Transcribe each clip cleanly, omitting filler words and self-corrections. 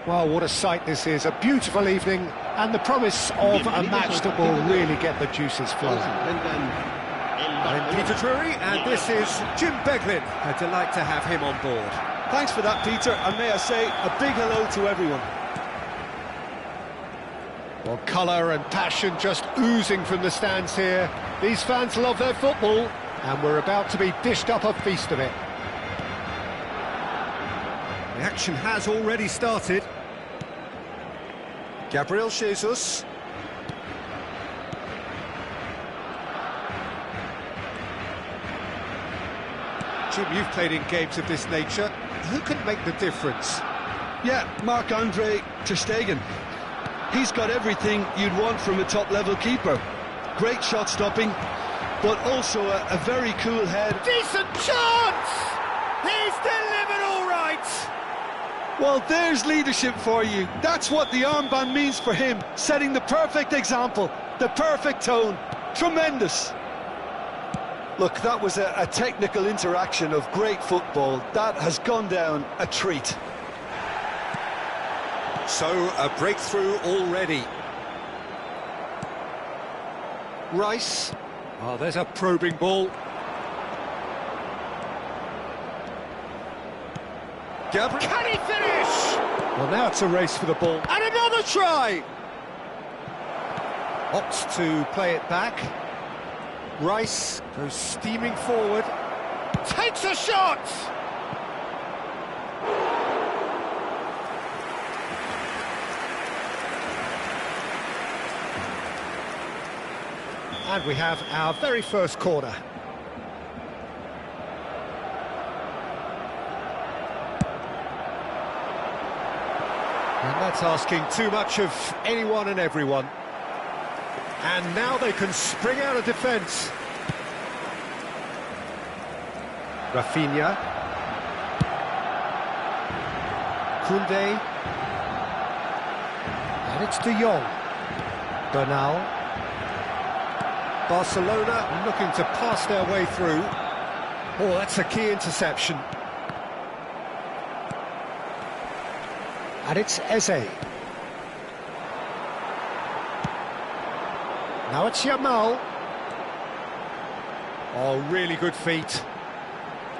Well, what a sight this is. A beautiful evening and the promise of a match that will really get the juices flowing. I'm Peter Drury, and this is Jim Beglin. A delight to have him on board. Thanks for that, Peter, and may I say a big hello to everyone. Well, colour and passion just oozing from the stands here. These fans love their football, and we're about to be dished up a feast of it. The action has already started. Gabriel Jesus. Jim, you've played in games of this nature. Who can make the difference? Yeah, Marc-Andre ter Stegen. He's got everything you'd want from a top-level keeper. Great shot stopping, but also a very cool head. Decent chance! He's delivered all right! Well, there's leadership for you. That's what the armband means for him, setting the perfect example, the perfect tone. Tremendous. Look, that was a technical interaction of great football. That has gone down a treat. So, a breakthrough already. Rice. Oh, there's a probing ball. Gabriel. Can he finish? Well, now it's a race for the ball. And another try! Opts to play it back. Rice goes steaming forward. Takes a shot! And we have our very first corner. And that's asking too much of anyone and everyone. And now they can spring out of defence. Rafinha. Koundé. And it's De Jong. Bernal. Barcelona looking to pass their way through. Oh, that's a key interception. And it's Eze. Now it's Yamal. Oh, really good feet.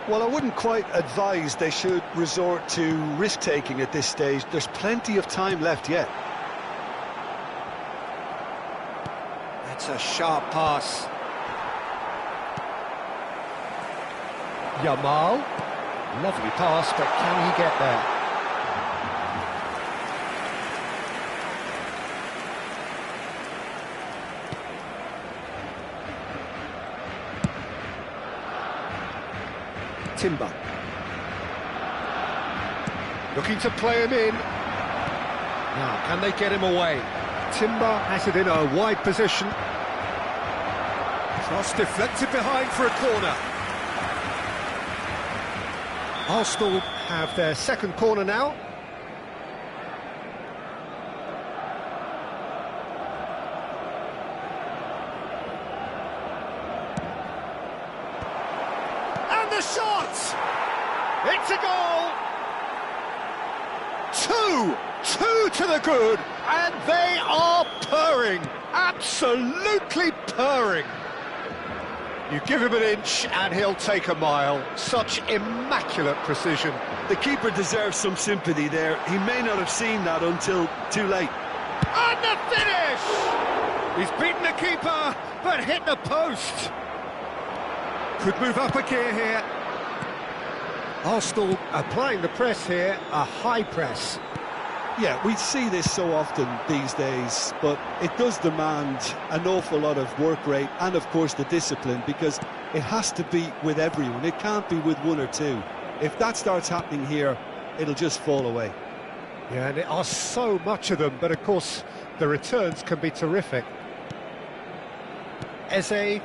Well, I wouldn't quite advise they should resort to risk-taking at this stage. There's plenty of time left yet. That's a sharp pass. Yamal. Lovely pass, but can he get there? Timber. Looking to play him in. Now, can they get him away? Timber has it in a wide position. Cross deflected behind for a corner. Arsenal have their second corner now. And the shot! It's a goal! Two to the good, and they are purring, absolutely purring. You give him an inch and he'll take a mile. Such immaculate precision. The keeper deserves some sympathy there. He may not have seen that until too late. And the finish! He's beaten the keeper, but hit the post. Could move up a gear here. Arsenal applying the press here, a high press. Yeah, we see this so often these days, but it does demand an awful lot of work rate and, of course, the discipline, because it has to be with everyone. It can't be with one or two. If that starts happening here, it'll just fall away. Yeah, and there are so much of them, but, of course, the returns can be terrific. Eze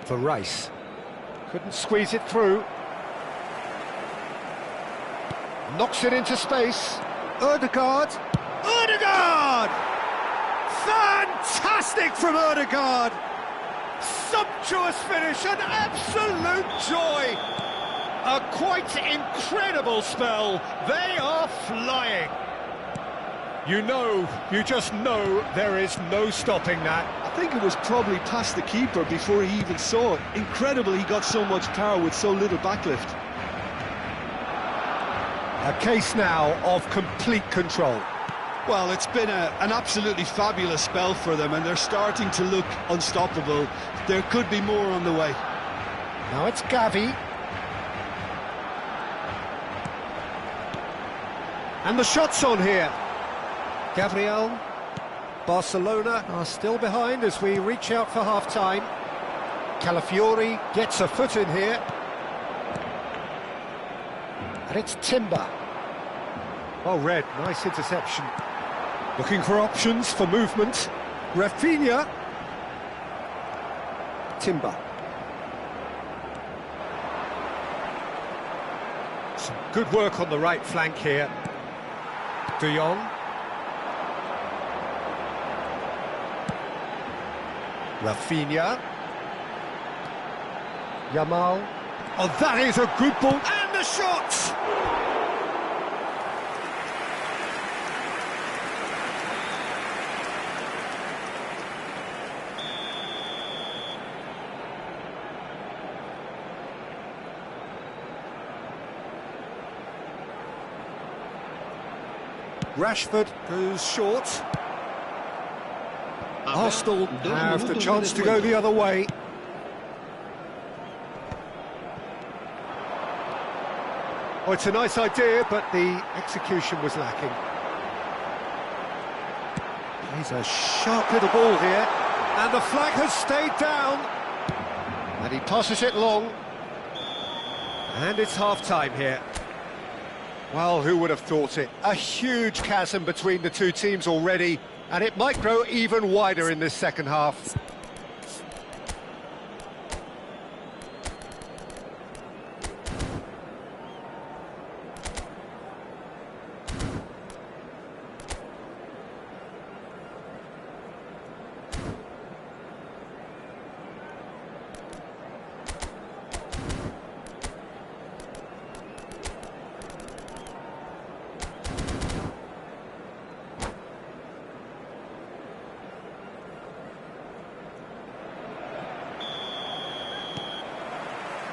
for Rice. Couldn't squeeze it through. Knocks it into space. Ødegaard. Ødegaard! Fantastic from Ødegaard! Sumptuous finish, an absolute joy! A quite incredible spell. They are flying. You just know there is no stopping that. I think it was probably past the keeper before he even saw it. Incredible he got so much power with so little backlift. A case now of complete control. Well, it's been an absolutely fabulous spell for them, and they're starting to look unstoppable. There could be more on the way. Now it's Gavi. And the shot's on here. Gabriel. Barcelona are still behind as we reach out for half-time. Calafiori gets a foot in here. And it's Timber. Well read, nice interception. Looking for options for movement. Rafinha. Timber. Some good work on the right flank here. De Jong. Rafinha. Yamal. Oh, that is a good ball. And the shot! Rashford goes short. Arsenal have the chance to go the other way. Oh, it's a nice idea, but the execution was lacking. Plays a sharp little ball here, and the flag has stayed down. And he passes it long. And it's half-time here. Well, who would have thought it? A huge chasm between the two teams already, and it might grow even wider in this second half.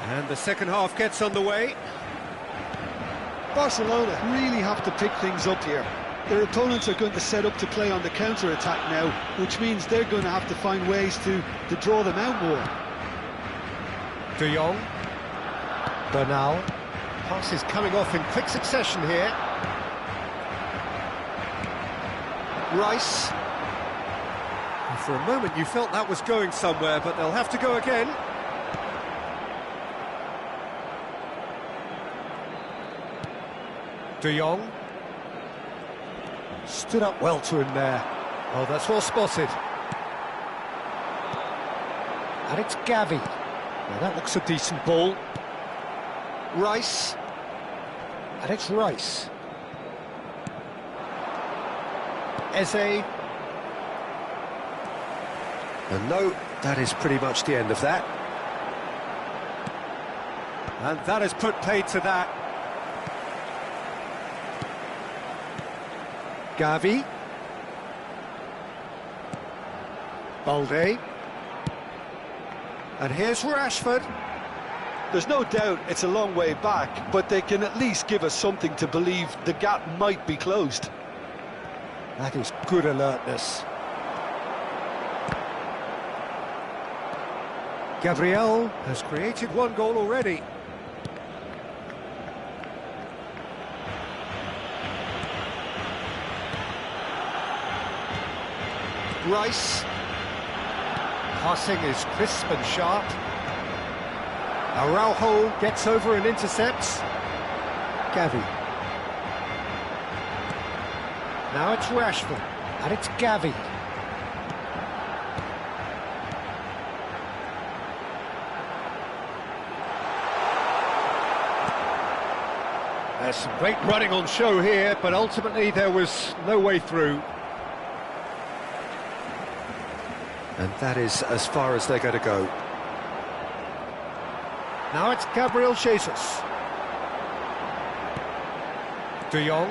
And the second half gets underway. Barcelona really have to pick things up here. Their opponents are going to set up to play on the counter-attack now, which means they're going to have to find ways to draw them out more. De Jong. Bernal. Passes coming off in quick succession here. Rice. And for a moment you felt that was going somewhere, but they'll have to go again. De Jong. Stood up well to him there. Oh, that's well spotted. And it's Gavi. Now that looks a decent ball. Rice. And it's Rice. Eze. And no, that is pretty much the end of that. And that has put paid to that. Gavi. Balde. And here's Rashford. There's no doubt it's a long way back, but they can at least give us something to believe the gap might be closed. That is good alertness. Gabriel has created one goal already. Rice. Passing is crisp and sharp. Araujo gets over and intercepts. Gavi. Now it's Rashford, and it's Gavi. There's some great running on show here, but ultimately there was no way through. And that is as far as they're going to go. Now it's Gabriel Jesus. De Jong.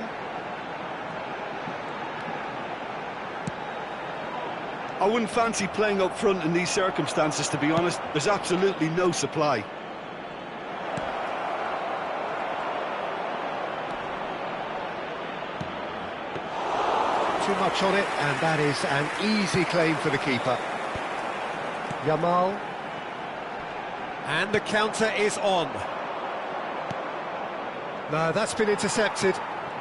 I wouldn't fancy playing up front in these circumstances, to be honest. There's absolutely no supply. Too much on it, and that is an easy claim for the keeper. Yamal. And the counter is on. No, that's been intercepted.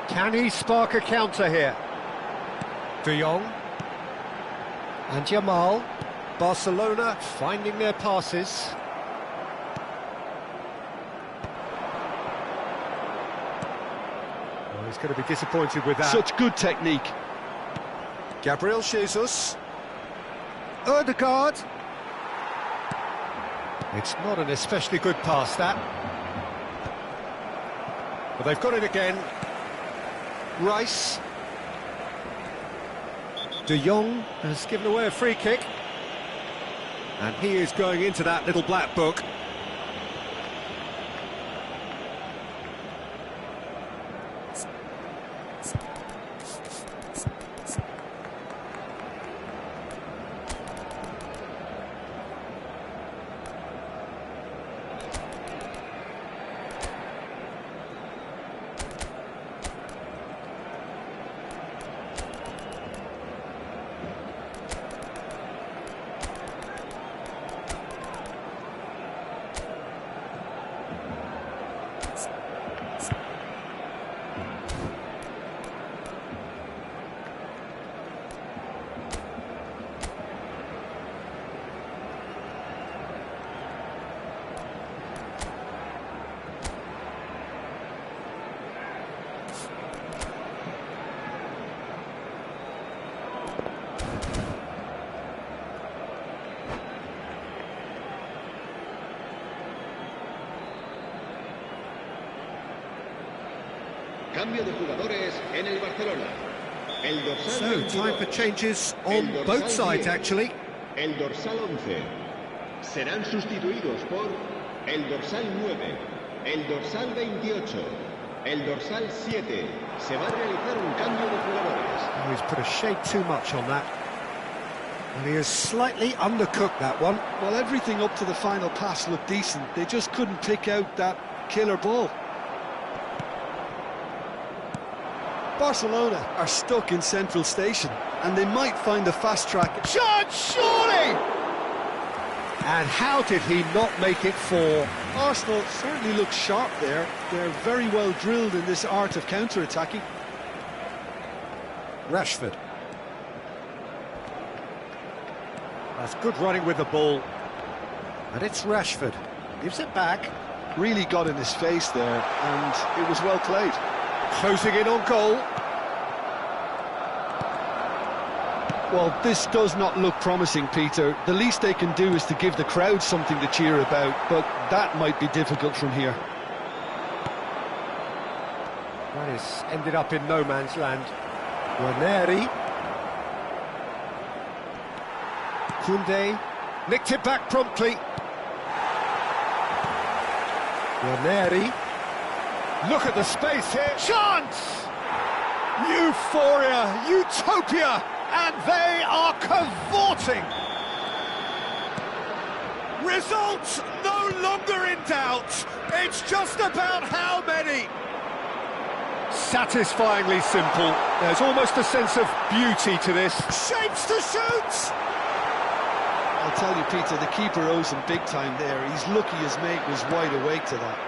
Can he spark a counter here? De Jong. And Yamal. Barcelona finding their passes. Well, he's going to be disappointed with that. Such good technique. Gabriel Jesus. Odegaard. It's not an especially good pass, that. But they've got it again. Rice. De Jong has given away a free kick. And he is going into that little black book. Cambio de jugadores en el Barcelona. El dorsal So, 22, time for changes on el dorsal both sides, 10, actually. El dorsal 11 serán sustituidos por el dorsal 9, el dorsal 28, el dorsal 7. Se va a realizar un cambio de jugadores. Oh, he's put a shade too much on that. And he has slightly undercooked that one. Well, everything up to the final pass looked decent. They just couldn't pick out that killer ball. Barcelona are stuck in Central Station, and they might find a fast track. Shot, surely! And how did he not make it four? Arsenal certainly look sharp there. They're very well drilled in this art of counter-attacking. Rashford. That's good running with the ball. And it's Rashford. Gives it back. Really got in his face there, and it was well played. Closing in on goal. Well, this does not look promising, Peter. The least they can do is to give the crowd something to cheer about, but that might be difficult from here. That is ended up in no man's land. Ranieri. Koundé. Nicked it back promptly. Ranieri. Look at the space here. Chance! Euphoria, utopia, and they are cavorting. Results no longer in doubt. It's just about how many. Satisfyingly simple. There's almost a sense of beauty to this. Shapes to shoot! I'll tell you, Peter, the keeper owes him big time there. He's lucky his mate was wide awake to that.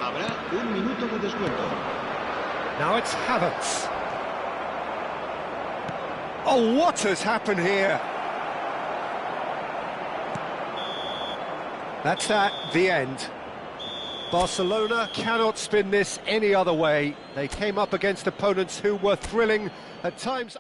Habrá un minuto de descuento. Now it's Havertz. Oh, what has happened here? That's that, the end. Barcelona cannot spin this any other way. They came up against opponents who were thrilling, at times...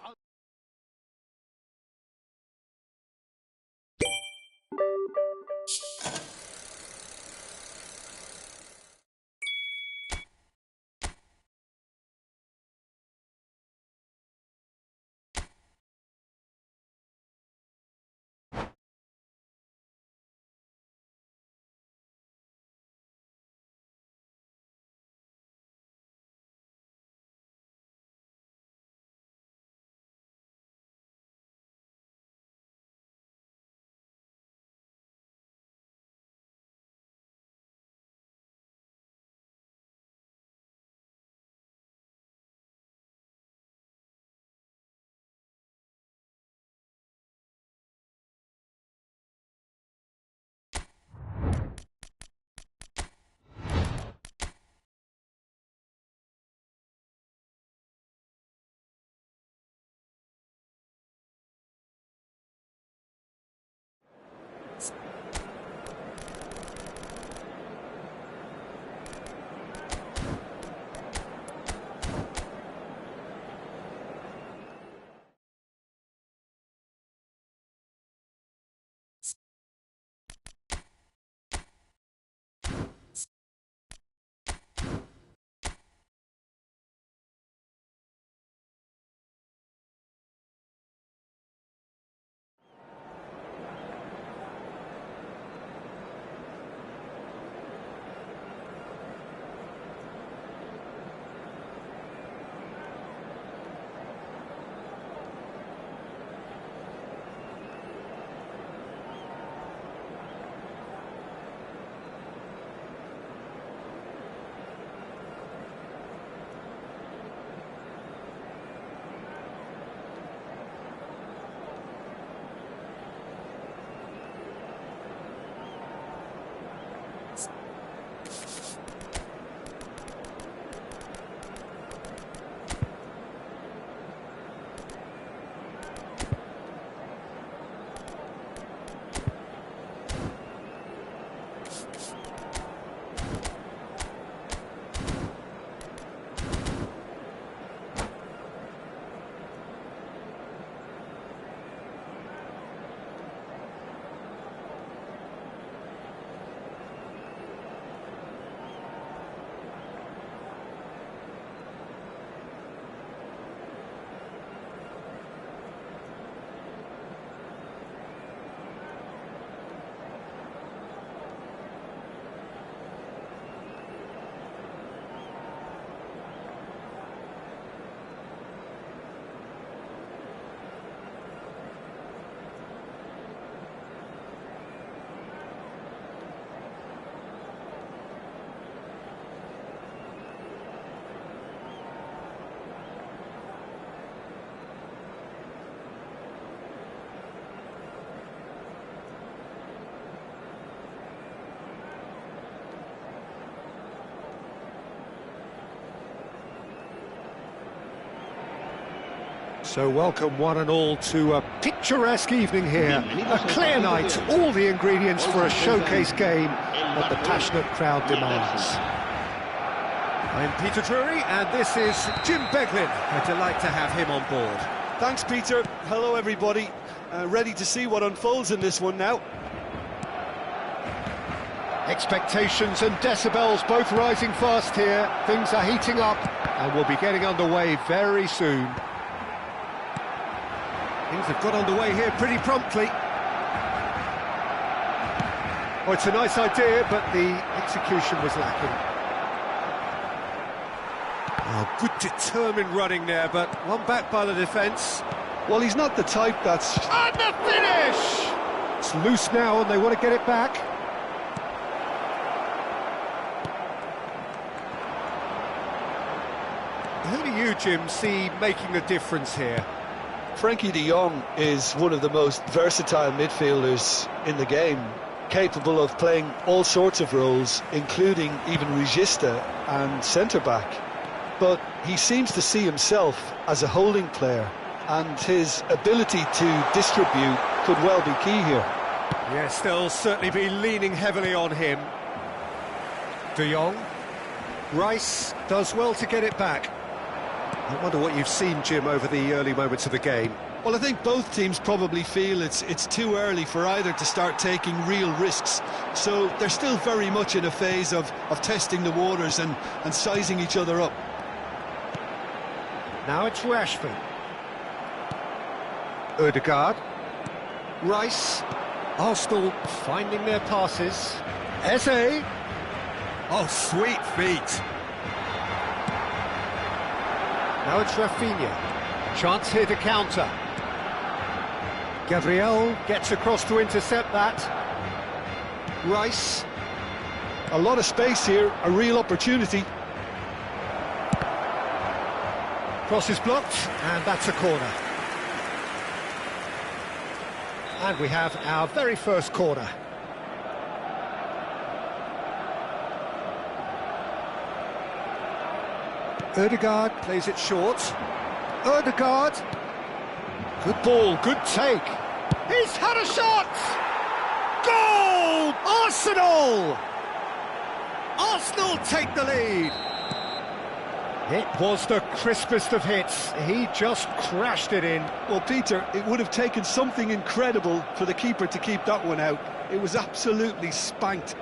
So welcome one and all to a picturesque evening here. A clear night, all the ingredients for a showcase game that the passionate crowd demands. I'm Peter Drury and this is Jim Beglin. A delight to have him on board. Thanks, Peter. Hello, everybody. Ready to see what unfolds in this one now. Expectations and decibels both rising fast here. Things are heating up and we'll be getting underway very soon. Things have got underway here pretty promptly. Oh, it's a nice idea, but the execution was lacking. Oh, good determined running there, but one back by the defence. Well, he's not the type that's... And the finish! It's loose now and they want to get it back. Who do you, Jim, see making the difference here? Frankie de Jong is one of the most versatile midfielders in the game, capable of playing all sorts of roles, including even regista and centre-back. But he seems to see himself as a holding player, and his ability to distribute could well be key here. Yes, they'll certainly be leaning heavily on him. De Jong. Rice does well to get it back. I wonder what you've seen, Jim, over the early moments of the game. Well, I think both teams probably feel it's too early for either to start taking real risks. So they're still very much in a phase of testing the waters and sizing each other up. Now it's Rashford. Odegaard. Rice. Arsenal finding their passes. Eze. Oh, sweet feet. Now it's Rafinha. Chance here to counter. Gabriel gets across to intercept that. Rice. A lot of space here, a real opportunity. Cross is blocked, and that's a corner. And we have our very first corner. Odegaard plays it short. Odegaard. Good ball, good take. He's had a shot! Goal! Arsenal! Arsenal take the lead. It was the crispest of hits. He just crashed it in. Well, Peter, it would have taken something incredible for the keeper to keep that one out. It was absolutely spanked.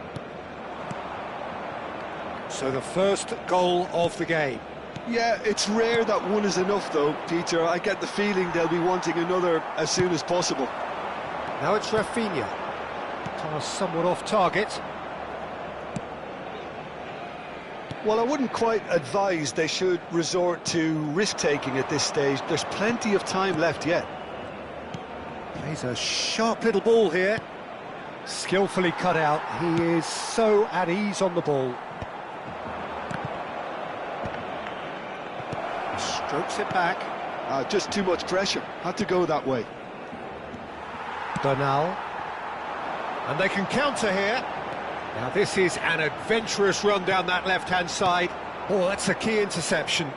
So the first goal of the game. Yeah, it's rare that one is enough, though, Peter. I get the feeling they'll be wanting another as soon as possible. Now it's Rafinha. Pass somewhat off target. Well, I wouldn't quite advise they should resort to risk-taking at this stage. There's plenty of time left yet. Plays a sharp little ball here. Skillfully cut out. He is so at ease on the ball. Strokes it back. Just too much pressure. Had to go that way. Bernal. And they can counter here. Now this is an adventurous run down that left-hand side. Oh, that's a key interception.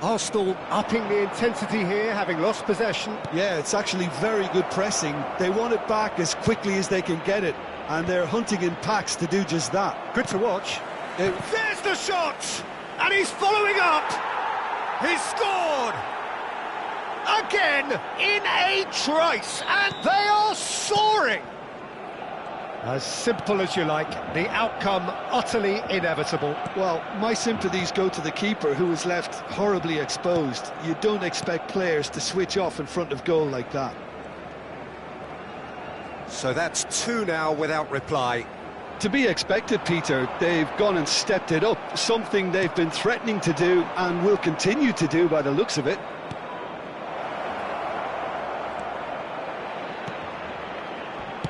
Arsenal upping the intensity here, having lost possession. Yeah, it's actually very good pressing. They want it back as quickly as they can get it, and they're hunting in packs to do just that. Good to watch. There's the shot! And he's following up! He's scored! Again, in a trice, and they are soaring! As simple as you like, the outcome utterly inevitable. Well, my sympathies go to the keeper, who was left horribly exposed. You don't expect players to switch off in front of goal like that. So that's two now without reply. To be expected, Peter. They've gone and stepped it up, something they've been threatening to do and will continue to do by the looks of it.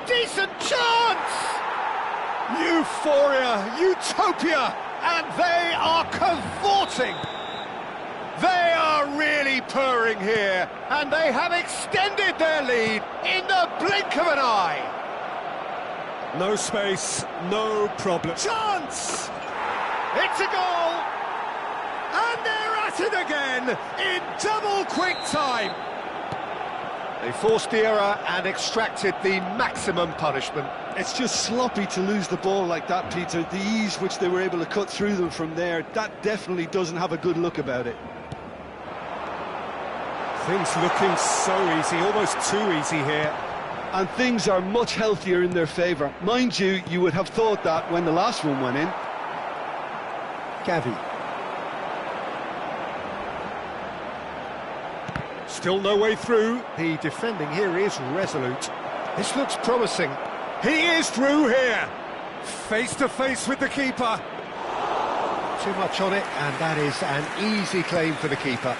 Decent chance! Euphoria, utopia, and they are cavorting. They are really purring here, and they have extended their lead in the blink of an eye. No space, no problem. Chance! It's a goal! And they're at it again in double quick time. They forced the error and extracted the maximum punishment. It's just sloppy to lose the ball like that, Peter. The ease which they were able to cut through them from there, that definitely doesn't have a good look about it. Things looking so easy, almost too easy here. And things are much healthier in their favour. Mind you, you would have thought that when the last one went in. Gavi. Still no way through. The defending here is resolute. This looks promising. He is through here. Face to face with the keeper. Too much on it, and that is an easy claim for the keeper.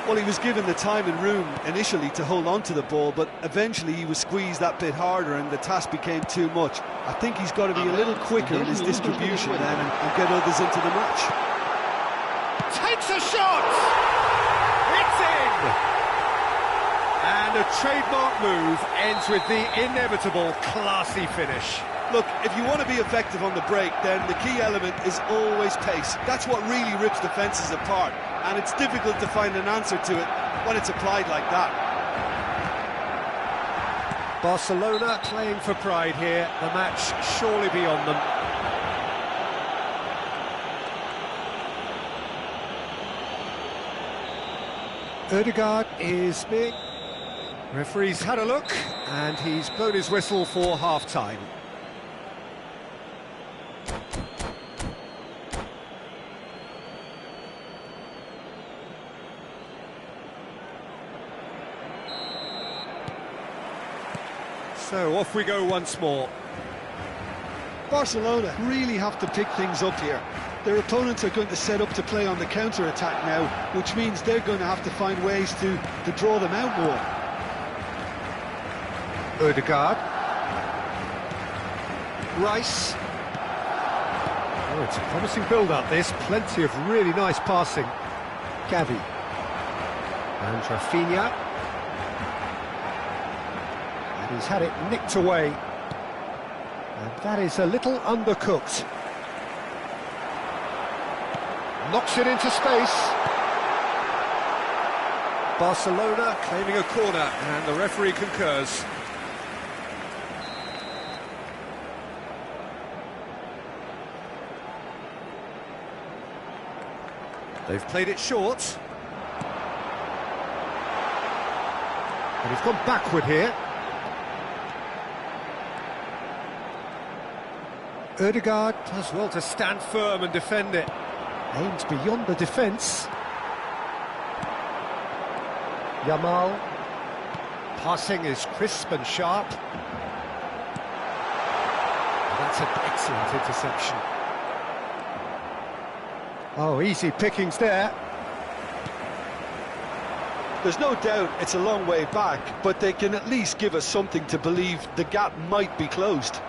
Well, he was given the time and room initially to hold on to the ball, but eventually he was squeezed that bit harder and the task became too much. I think he's got to be a little quicker in his distribution then and get others into the match. Takes a shot! It's in! And a trademark move ends with the inevitable classy finish. Look, if you want to be effective on the break, then the key element is always pace. That's what really rips defences apart, and it's difficult to find an answer to it when it's applied like that. Barcelona playing for pride here, the match surely beyond them. Ødegaard is big. Referee's had a look, and he's blown his whistle for half-time. So off we go once more. Barcelona really have to pick things up here. Their opponents are going to set up to play on the counter-attack now, which means they're going to have to find ways to draw them out more. Ødegaard. Rice. Oh, it's a promising build-up, this. Plenty of really nice passing. Gavi. And Rafinha. And he's had it nicked away. And that is a little undercooked. Knocks it into space. Barcelona claiming a corner, and the referee concurs. They've played it short. And he's gone backward here. Ødegaard does well to stand firm and defend it. Aims beyond the defence. Yamal. Passing is crisp and sharp. That's an excellent interception. Oh, easy pickings there. There's no doubt it's a long way back, but they can at least give us something to believe the gap might be closed.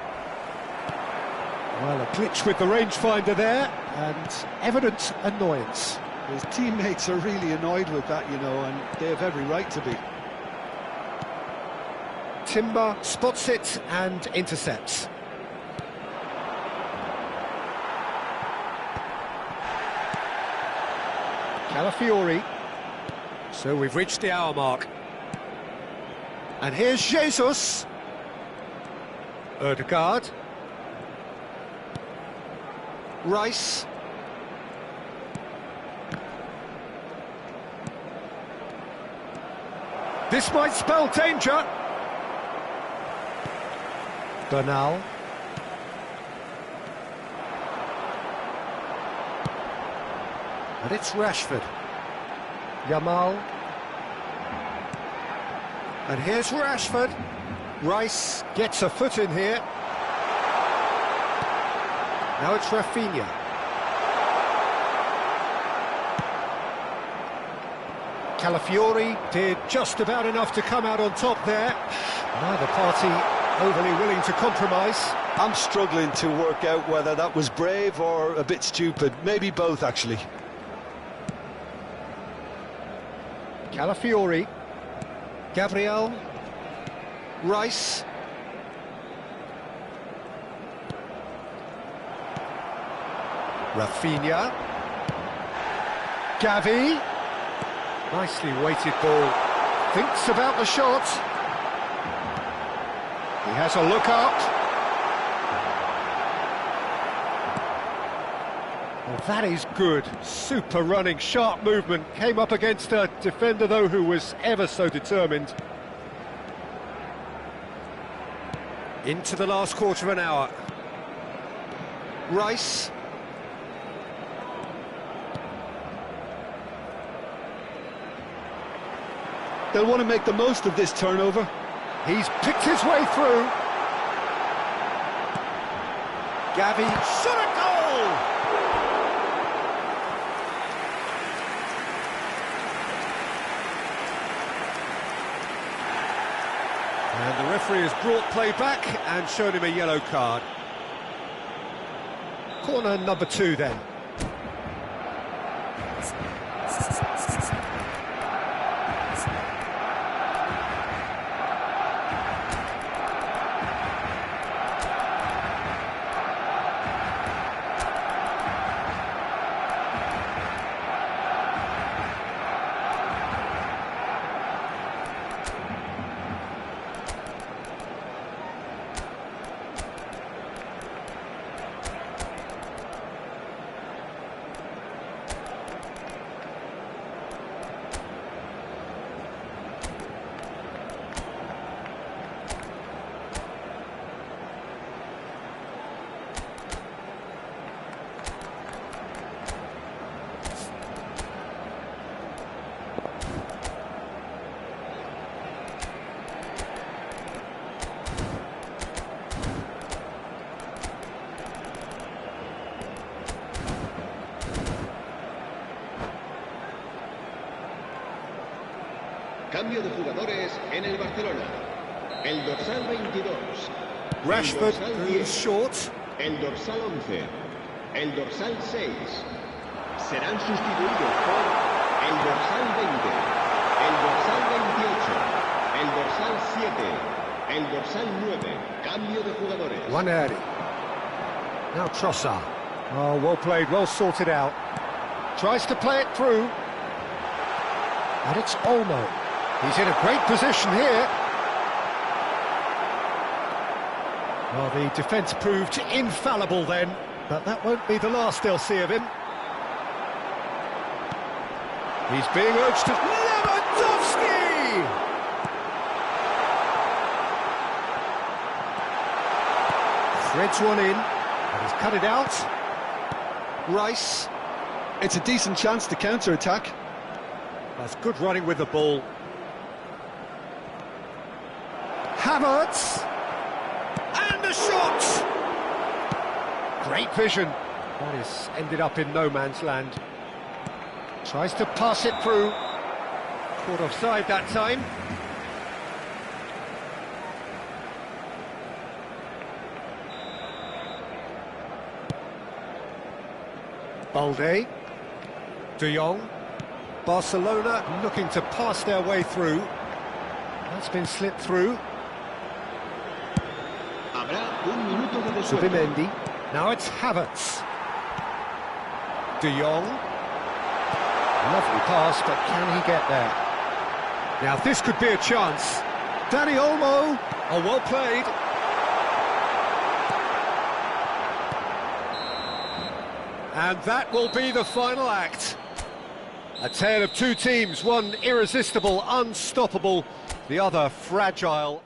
Well, a glitch with the rangefinder there, and evident annoyance. His teammates are really annoyed with that, you know, and they have every right to be. Timber spots it and intercepts. Calafiori. So we've reached the hour mark. And here's Jesus. Ødegaard. Rice. This might spell danger. Bernal. And it's Rashford. Yamal. And here's Rashford. Rice gets a foot in here. Now it's Rafinha. Calafiori did just about enough to come out on top there. Neither party overly willing to compromise. I'm struggling to work out whether that was brave or a bit stupid. Maybe both, actually. Calafiori. Gabriel. Rice. Rafinha. Gavi. Nicely weighted ball. Thinks about the shot. He has a look up. Well, that is good. Super running, sharp movement. Came up against a defender, though, who was ever so determined. Into the last quarter of an hour. Rice. They'll want to make the most of this turnover. He's picked his way through. Gavi, shot a goal! And the referee has brought play back and shown him a yellow card. Corner number 2 then. Cambio de jugadores en el Barcelona. El dorsal 22. Rashford El dorsal goes 10. short. El dorsal 11. El dorsal 6. Serán sustituidos por el dorsal 20. El dorsal 28. El dorsal 7. El dorsal 9. Cambio de jugadores. One early. Now Trossard. Oh, well played, well sorted out. Tries to play it through. And it's Olmo. He's in a great position here. Well, the defence proved infallible then, but that won't be the last they'll see of him. He's being urged to... Lewandowski! Threads one in, and he's cut it out. Rice. It's a decent chance to counter-attack. That's good running with the ball. Havertz! And the shot! Great vision. That is ended up in no man's land. Tries to pass it through. Caught offside that time. Balde. De Jong. Barcelona looking to pass their way through. That's been slipped through. Habrá un minuto de descuento. Subimendi. Now it's Havertz. De Jong. Lovely pass, but can he get there? Now this could be a chance. Dani Olmo. Oh, well played. And that will be the final act. A tale of two teams, one irresistible, unstoppable, the other fragile.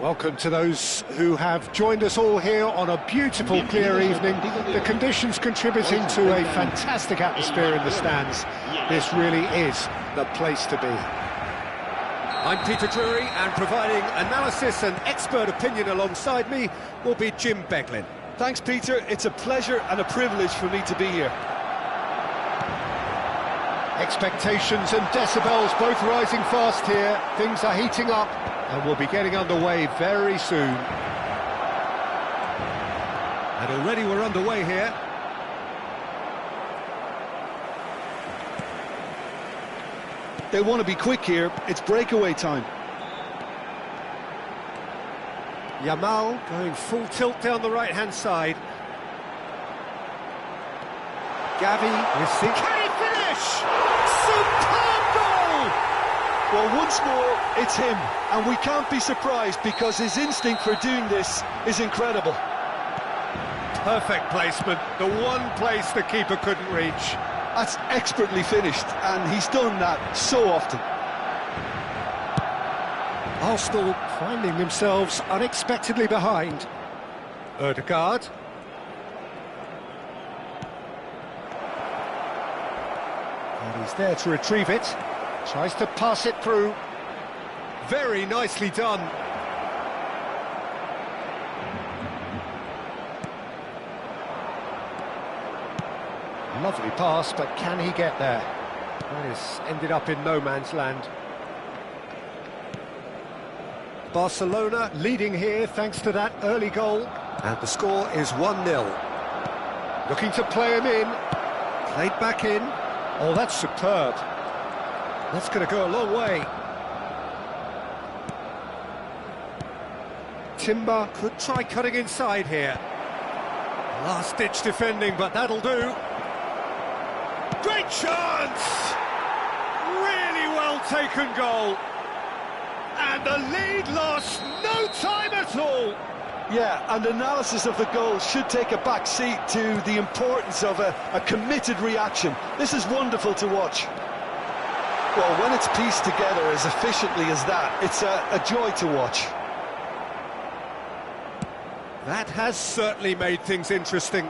Welcome to those who have joined us all here on a beautiful, clear evening. The conditions contributing to a fantastic atmosphere in the stands. This really is the place to be. I'm Peter Drury, and providing analysis and expert opinion alongside me will be Jim Beglin. Thanks, Peter. It's a pleasure and a privilege for me to be here. Expectations and decibels both rising fast here. Things are heating up and we'll be getting underway very soon. And already we're underway here. They want to be quick here. It's breakaway time. Yamal going full tilt down the right-hand side. Gavi is seeking. Can he finish? Superb goal! Well, once more, it's him. And we can't be surprised because his instinct for doing this is incredible. Perfect placement. The one place the keeper couldn't reach. That's expertly finished, and he's done that so often. Arsenal finding themselves unexpectedly behind. Odegaard. And he's there to retrieve it. Tries to pass it through. Very nicely done. Lovely pass, but can he get there? That has ended up in no man's land. Barcelona leading here thanks to that early goal. And the score is 1-0. Looking to play him in. Played back in. Oh, that's superb. That's going to go a long way. Timber could try cutting inside here. Last-ditch defending, but that'll do. Great chance! Really well taken goal. And the lead lost no time at all. Yeah, and analysis of the goal should take a back seat to the importance of a committed reaction. This is wonderful to watch. Well, when it's pieced together as efficiently as that, it's a joy to watch. That has certainly made things interesting.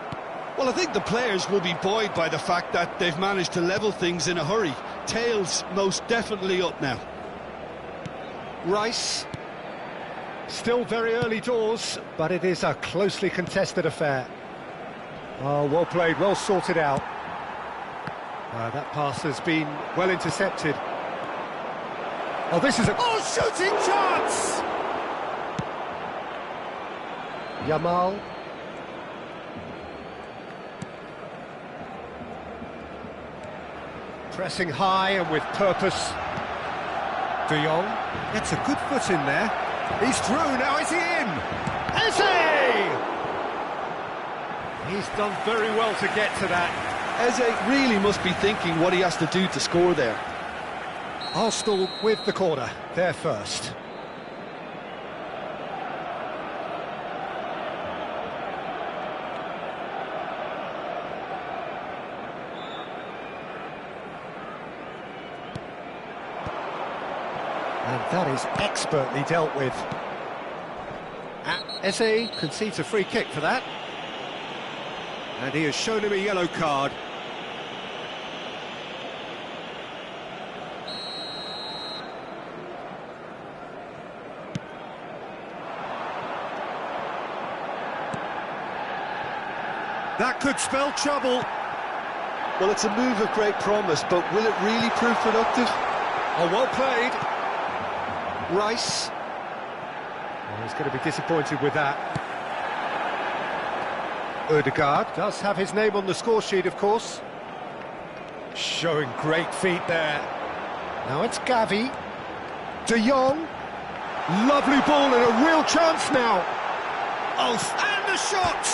Well, I think the players will be buoyed by the fact that they've managed to level things in a hurry. Tails most definitely up now. Rice. Still very early doors, but it is a closely contested affair. Oh, well played, well sorted out. That pass has been well intercepted. Oh, this is a... Oh, shooting chance! Yamal. Pressing high and with purpose. De Jong gets a good foot in there. He's through, now is he in? Is he? He's done very well to get to that. Eze really must be thinking what he has to do to score there. Arsenal with the corner, they're first. And that is expertly dealt with. Eze concedes a free kick for that. And he has shown him a yellow card. That could spell trouble. Well, it's a move of great promise, but will it really prove productive? Oh, well played. Rice. Oh, he's going to be disappointed with that. Odegaard does have his name on the score sheet, of course. Showing great feet there. Now it's Gavi. De Jong. Lovely ball and a real chance now. Oh, and the shot!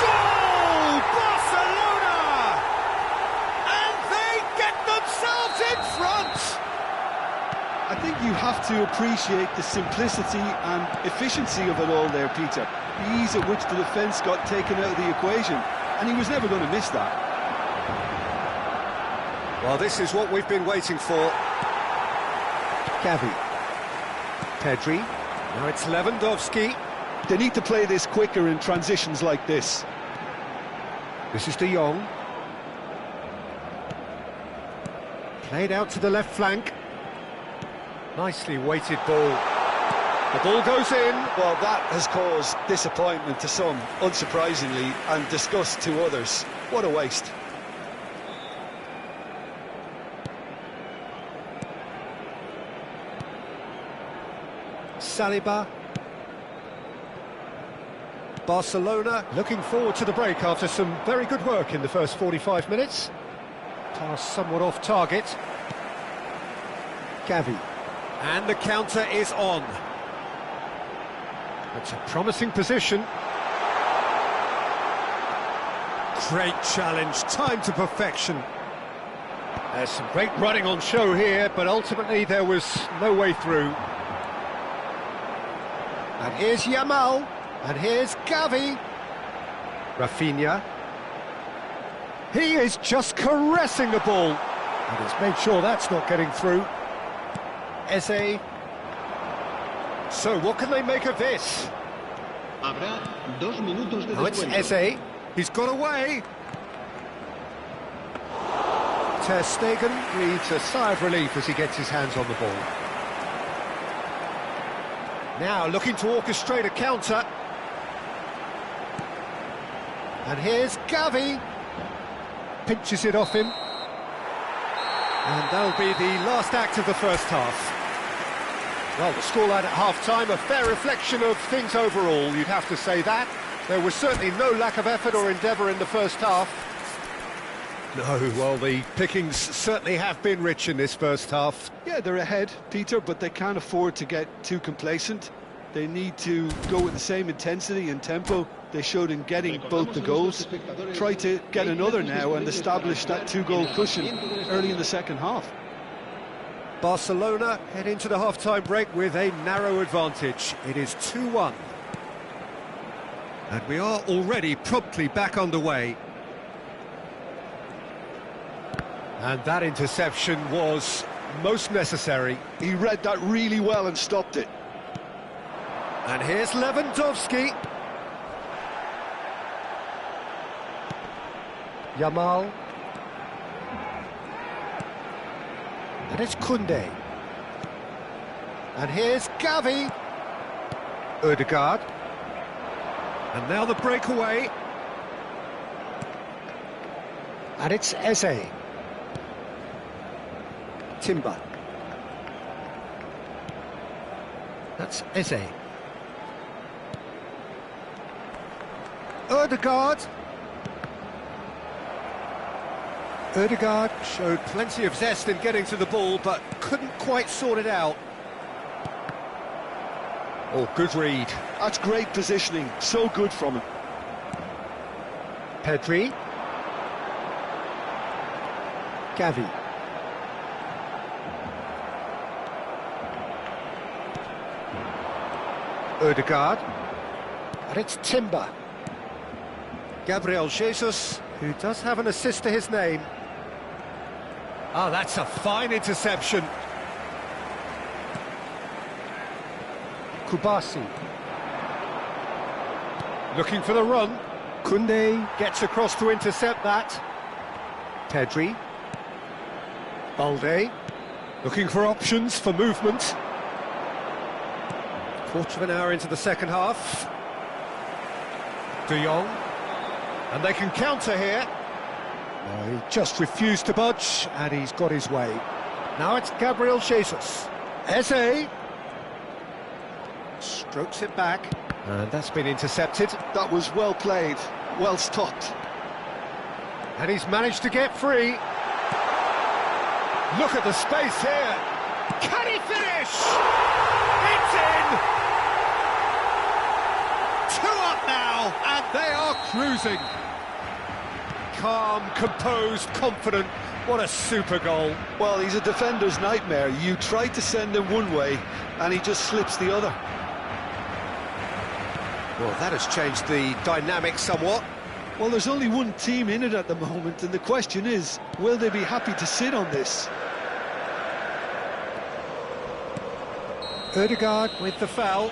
Goal! Barcelona! And they get themselves in front! I think you have to appreciate the simplicity and efficiency of it all there, Peter. The ease at which the defence got taken out of the equation, and he was never going to miss that. Well, this is what we've been waiting for. Gavi. Pedri. Now it's Lewandowski. They need to play this quicker in transitions like this. This is De Jong. Played out to the left flank. Nicely weighted ball. The ball goes in. Well, that has caused disappointment to some, unsurprisingly, and disgust to others. What a waste. Saliba. Barcelona looking forward to the break after some very good work in the first 45 minutes. Pass somewhat off target. Gavi. And the counter is on. It's a promising position. Great challenge, time to perfection. There's some great running on show here, but ultimately there was no way through. And here's Yamal, and here's Gavi. Rafinha. He is just caressing the ball. And he's made sure that's not getting through. Eze. So what can they make of this? Habrá 2 minutos de Now it's descuento. Eze. He's got away. Ter Stegen breathes a sigh of relief as he gets his hands on the ball. Now looking to orchestrate a counter. And here's Gavi. Pinches it off him. And that'll be the last act of the first half. Well, the scoreline at half-time, a fair reflection of things overall, you'd have to say that. There was certainly no lack of effort or endeavour in the first half. No, well, the pickings certainly have been rich in this first half. Yeah, they're ahead, Peter, but they can't afford to get too complacent. They need to go with the same intensity and tempo they showed in getting both the goals. Try to get another now and establish that 2-goal cushion early in the second half. Barcelona head into the half-time break with a narrow advantage. It is 2-1. And we are already promptly back underway. And that interception was most necessary. He read that really well and stopped it. And here's Lewandowski. Yamal. And it's Koundé. And here's Gavi. Ødegaard. And now the breakaway. And it's Eze. Timber. That's Eze. Ødegaard. Ødegaard showed plenty of zest in getting to the ball, but couldn't quite sort it out. Oh, good read. That's great positioning, so good from him. Pedri. Gavi. Ødegaard. And it's Timber. Gabriel Jesus, who does have an assist to his name. Ah, that's a fine interception. Kubasi. Looking for the run. Koundé gets across to intercept that. Pedri. Balde. Looking for options for movement. Quarter of an hour into the second half. De Jong. And they can counter here. Oh, he just refused to budge, and he's got his way. Now it's Gabriel Jesus. Eze. Strokes it back. And that's been intercepted. That was well played, well stopped. And he's managed to get free. Look at the space here. Can he finish? It's in! 2 up now, and they are cruising. Calm, composed, confident. What a super goal. Well, he's a defender's nightmare. You try to send him one way, and he just slips the other. Well, that has changed the dynamic somewhat. Well, there's only one team in it at the moment, and the question is, will they be happy to sit on this? Ødegaard with the foul.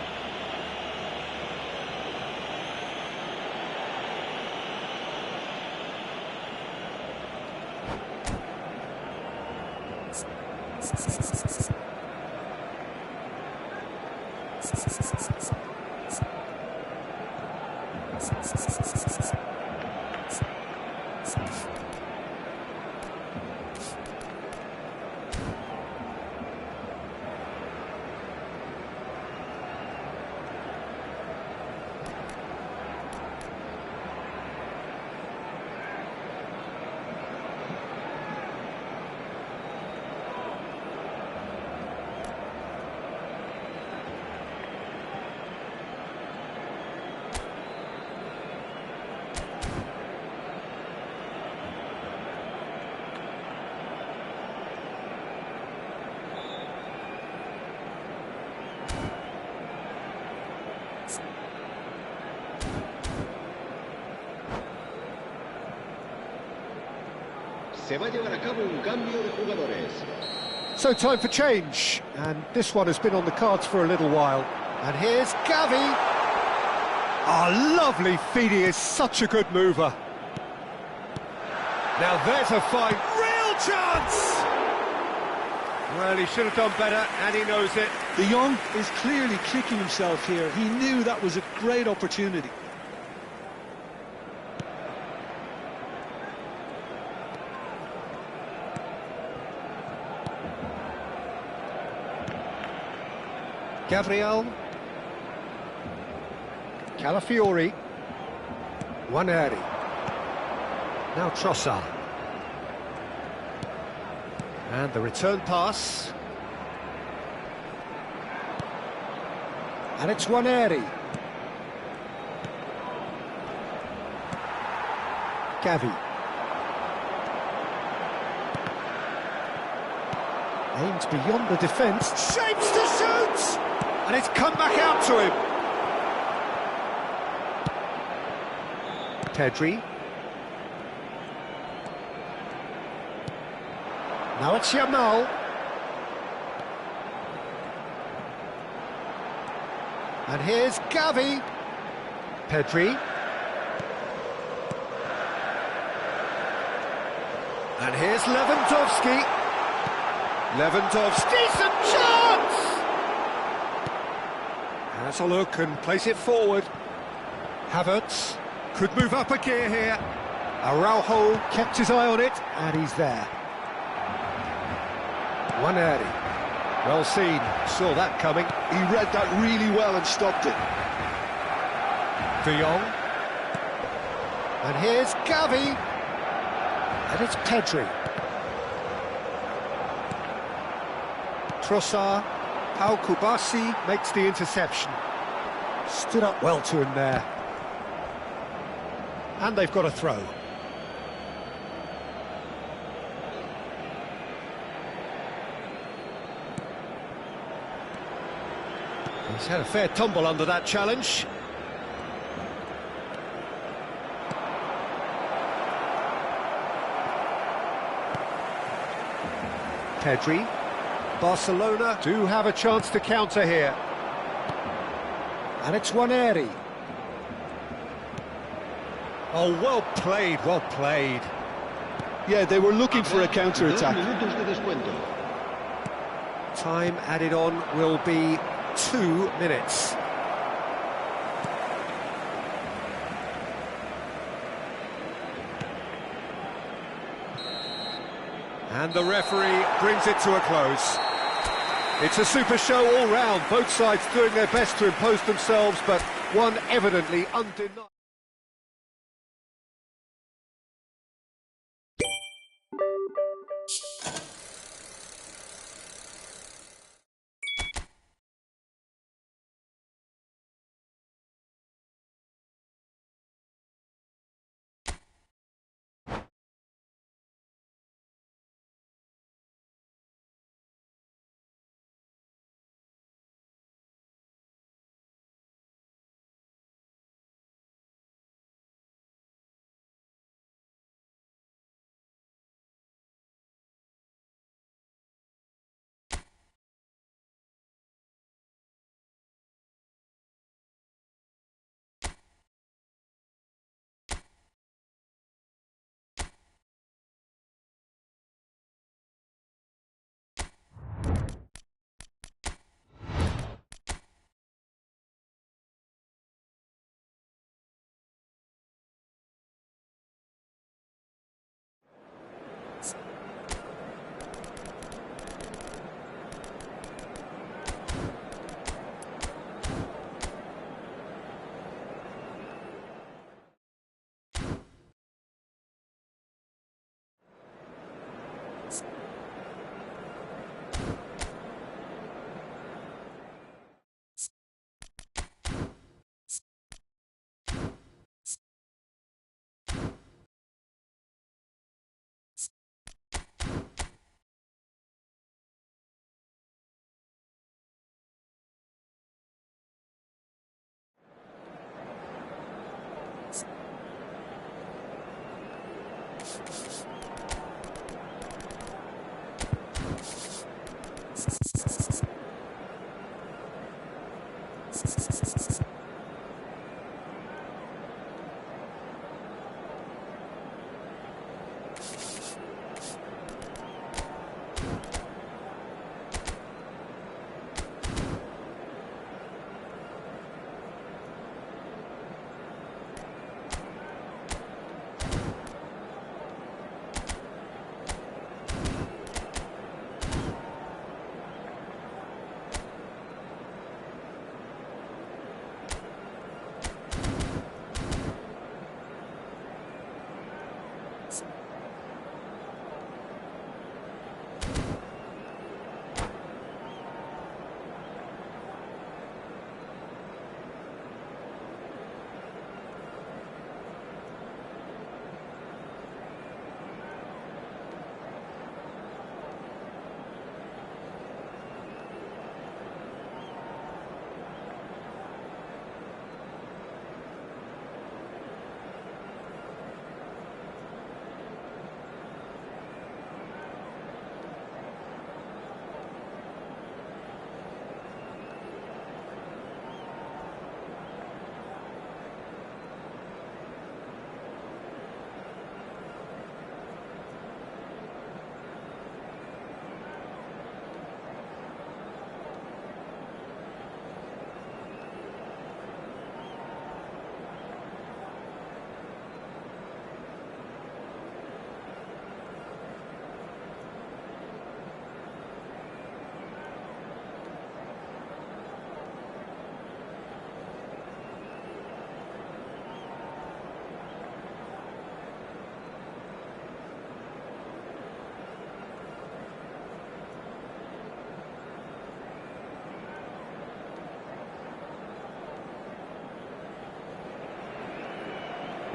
Se va a llevar a cabo un cambio de jugadores. So time for change, and this one has been on the cards for a little while. And here's Gavi. Oh, lovely feed, he is such a good mover. Now there's a fine, real chance! Well, he should have done better, and he knows it. De Jong is clearly kicking himself here. He knew that was a great opportunity. Gabriel. Calafiori. Waneri. Now Trossard. And the return pass. And it's Waneri. Gavi. Aims beyond the defence. Shapes to shoot! And it's come back out to him. Pedri. Now it's Yamal. And here's Gavi. Pedri. And here's Lewandowski. Lewandowski, decent chance! Has a look and plays it forward. Havertz could move up a gear here. Araujo kept his eye on it, and he's there. Waneri. Well seen, saw that coming. He read that really well and stopped it. De Jong. And here's Gavi. And it's Pedri. Trossard. Pau Kubasi makes the interception. Stood up well to him there. And they've got a throw. He's had a fair tumble under that challenge. Pedri. Barcelona do have a chance to counter here. And it's Waneri. Oh, well played, well played. Yeah, they were looking for a counter-attack. 2 minutos de descuento. Time added on will be 2 minutes. And the referee brings it to a close. It's a super show all round, both sides doing their best to impose themselves, but one evidently undeniable.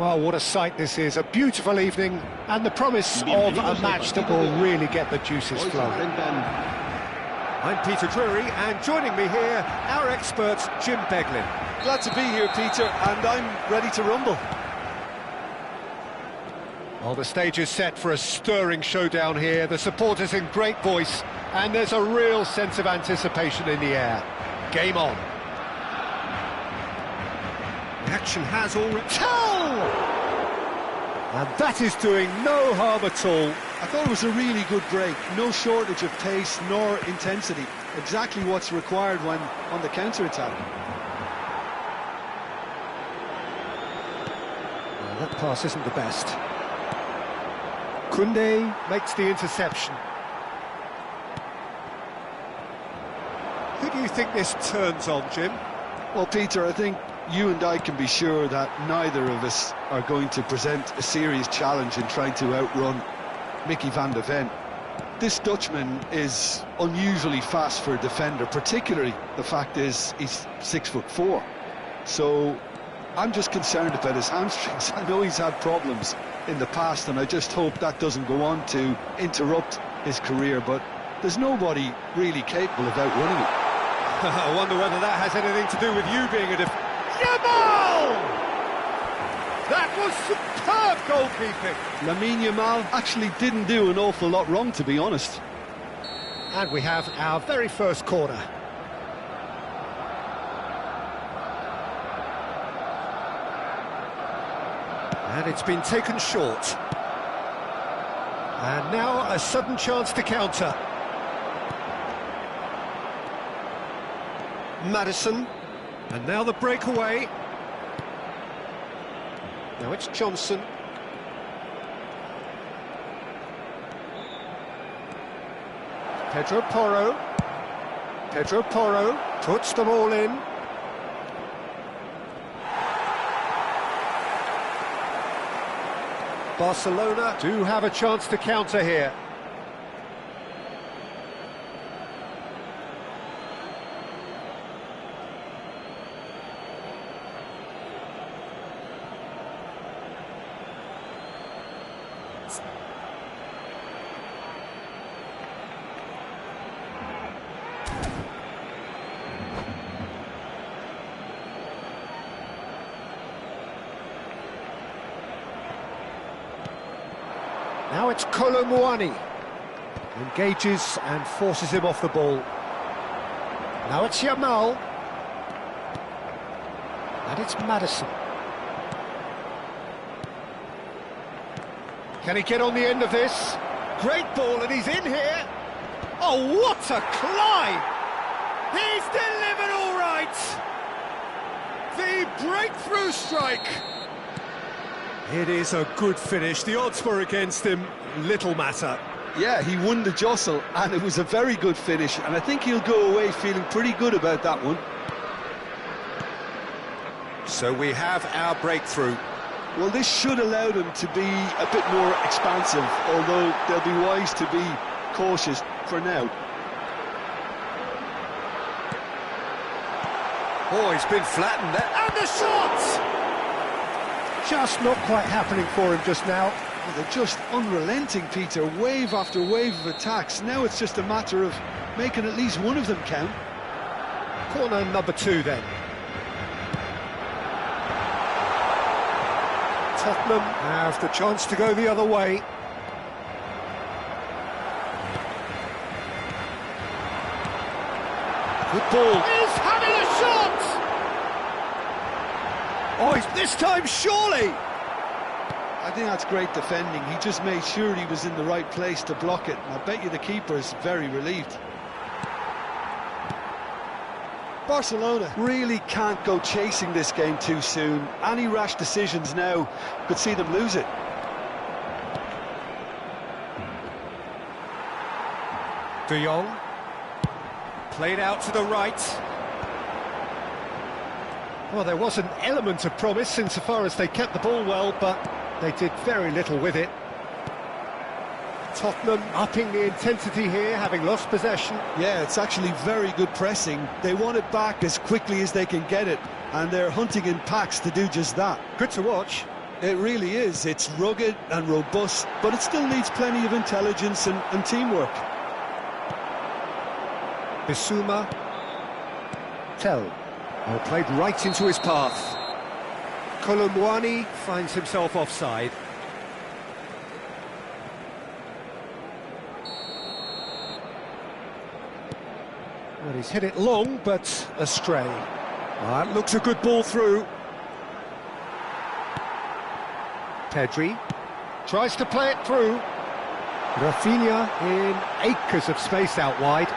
Well, what a sight this is. A beautiful evening and the promise of a match that will really get the juices flowing. I'm Peter Drury, and joining me here, our expert, Jim Beglin. Glad to be here, Peter, and I'm ready to rumble. Well, the stage is set for a stirring showdown here. The supporters in great voice, and there's a real sense of anticipation in the air. Game on. The action has already... And that is doing no harm at all. I thought it was a really good break. No shortage of pace nor intensity. Exactly what's required when on the counter-attack. Well, that pass isn't the best. Koundé makes the interception. Who do you think this turns on, Jim? Well, Peter, I think you and I can be sure that neither of us are going to present a serious challenge in trying to outrun Mickey van de Ven. This Dutchman is unusually fast for a defender, particularly the fact is he's 6'4". So I'm just concerned about his hamstrings. I know he's had problems in the past, and I just hope that doesn't go on to interrupt his career, but there's nobody really capable of outrunning him. I wonder whether that has anything to do with you being a Yamal! That was superb goalkeeping. Lamine Yamal actually didn't do an awful lot wrong, to be honest. And we have our very first corner. And it's been taken short. And now a sudden chance to counter. Maddison. And now the breakaway. Now it's Johnson. Pedro Porro. Pedro Porro puts them all in. Barcelona do have a chance to counter here. Now it's Colomwani. Engages and forces him off the ball. Now it's Yamal. And it's Madison. Can he get on the end of this? Great ball, and he's in here. Oh, what a climb! He's delivered all right! The breakthrough strike! It is a good finish. The odds were against him. Little matter. Yeah, he won the jostle, and it was a very good finish, and I think he'll go away feeling pretty good about that one. So we have our breakthrough. Well, this should allow them to be a bit more expansive, although they'll be wise to be cautious for now. Oh, he's been flattened there. And the shot! Just not quite happening for him just now. Oh, they're just unrelenting, Peter. Wave after wave of attacks. Now it's just a matter of making at least one of them count. Corner number 2 then. Tottenham have the chance to go the other way. Good ball. He's having a shot! Oh, he's this time, surely! I think that's great defending. He just made sure he was in the right place to block it. And I bet you the keeper is very relieved. Barcelona really can't go chasing this game too soon. Any rash decisions now could see them lose it. De Jong. Played out to the right. Well, there was an element of promise insofar as they kept the ball well, but they did very little with it. Tottenham upping the intensity here, having lost possession. Yeah, it's actually very good pressing. They want it back as quickly as they can get it, and they're hunting in packs to do just that. Good to watch. It really is. It's rugged and robust, but it still needs plenty of intelligence and teamwork. Bissouma. Tell. Oh, played right into his path. Colomwani finds himself offside. Well, he's hit it long, but astray. That looks a good ball through. Pedri tries to play it through. Rafinha in acres of space out wide.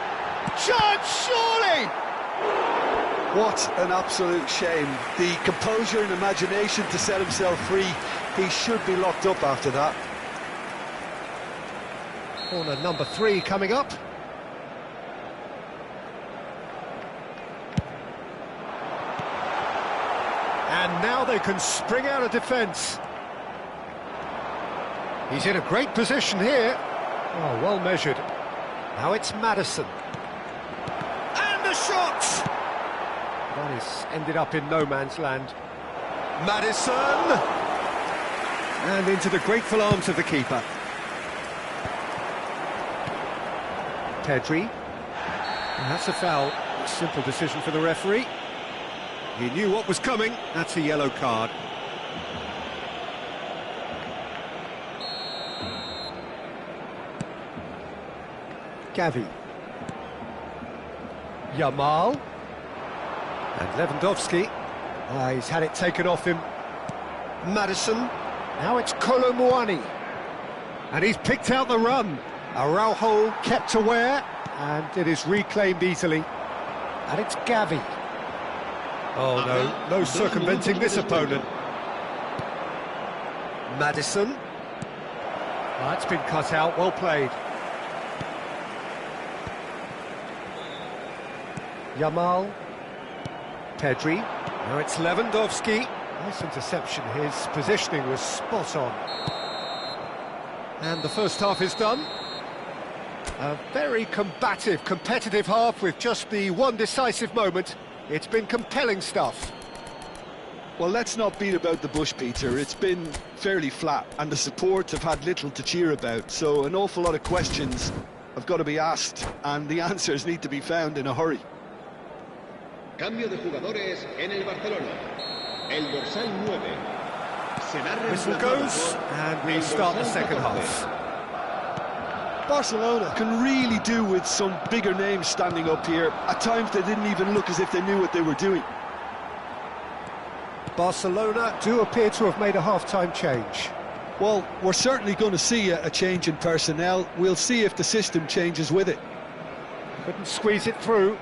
Chance, surely! What an absolute shame. The composure and imagination to set himself free. He should be locked up after that. Corner number 3 coming up. And now they can spring out of defence. He's in a great position here. Oh, well measured. Now it's Madison. And the shot! That has ended up in no man's land. Madison! And into the grateful arms of the keeper. Pedri. And that's a foul. A simple decision for the referee. He knew what was coming. That's a yellow card. Gavi. Yamal. And Lewandowski. He's had it taken off him. Madison. Now it's Colomwani. And he's picked out the run. Araujo kept aware, and it is reclaimed easily. And it's Gavi. Oh no, no circumventing this opponent. Madison. That's been cut out, well played. Yamal. Pedri. Now it's Lewandowski. Nice interception, his positioning was spot on. And the first half is done. A very combative, competitive half with just the one decisive moment. It's been compelling stuff. Well, let's not beat about the bush, Peter. It's been fairly flat, and the supports have had little to cheer about, so an awful lot of questions have got to be asked, and the answers need to be found in a hurry. Cambio de jugadores en el Barcelona. El dorsal 9. Whistle goes, and we start the second half. Barcelona can really do with some bigger names standing up here. At times they didn't even look as if they knew what they were doing. Barcelona do appear to have made a half-time change. Well, we're certainly going to see a change in personnel. We'll see if the system changes with it. Couldn't squeeze it through.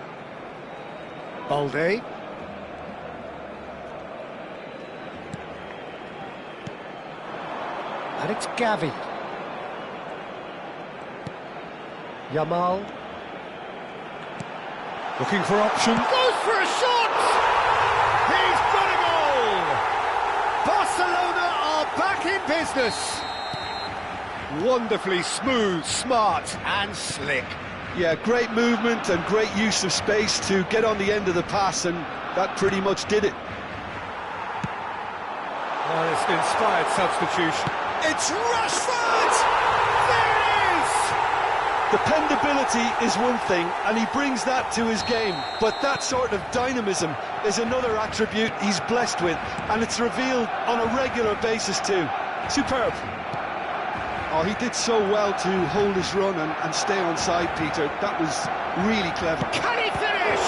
Balde. And it's Gavi. Yamal. Looking for option. Goes for a shot! He's got a goal! Barcelona are back in business. Wonderfully smooth, smart and slick. Yeah, great movement and great use of space to get on the end of the pass, and that pretty much did it. Oh, it's an inspired substitution. It's Rashford! There it is! Dependability is one thing, and he brings that to his game, but that sort of dynamism is another attribute he's blessed with, and it's revealed on a regular basis too. Superb. Oh, he did so well to hold his run and stay on side, Peter. That was really clever. Can he finish?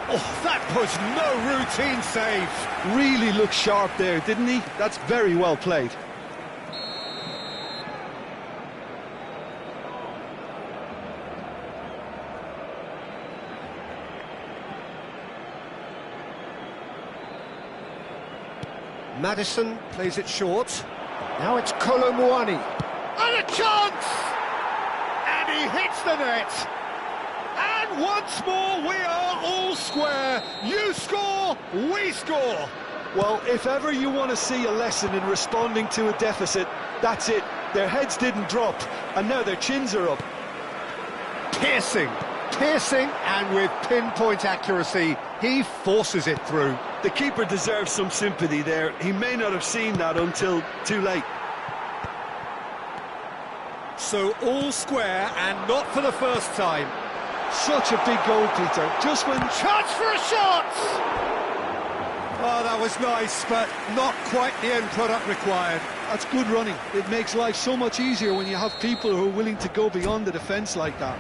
Oh, that was no routine save. Really looked sharp there, didn't he? That's very well played. Maddison plays it short. Now it's Kolo Muani. And a chance! And he hits the net. And once more we are all square. You score, we score. Well, if ever you want to see a lesson in responding to a deficit, that's it. Their heads didn't drop, and now their chins are up. Piercing, and with pinpoint accuracy, he forces it through. The keeper deserves some sympathy there. He may not have seen that until too late. So all square, and not for the first time. Such a big goal, Peter. Just when... Chance for a shot! Oh, that was nice, but not quite the end product required. That's good running. It makes life so much easier when you have people who are willing to go beyond the defence like that.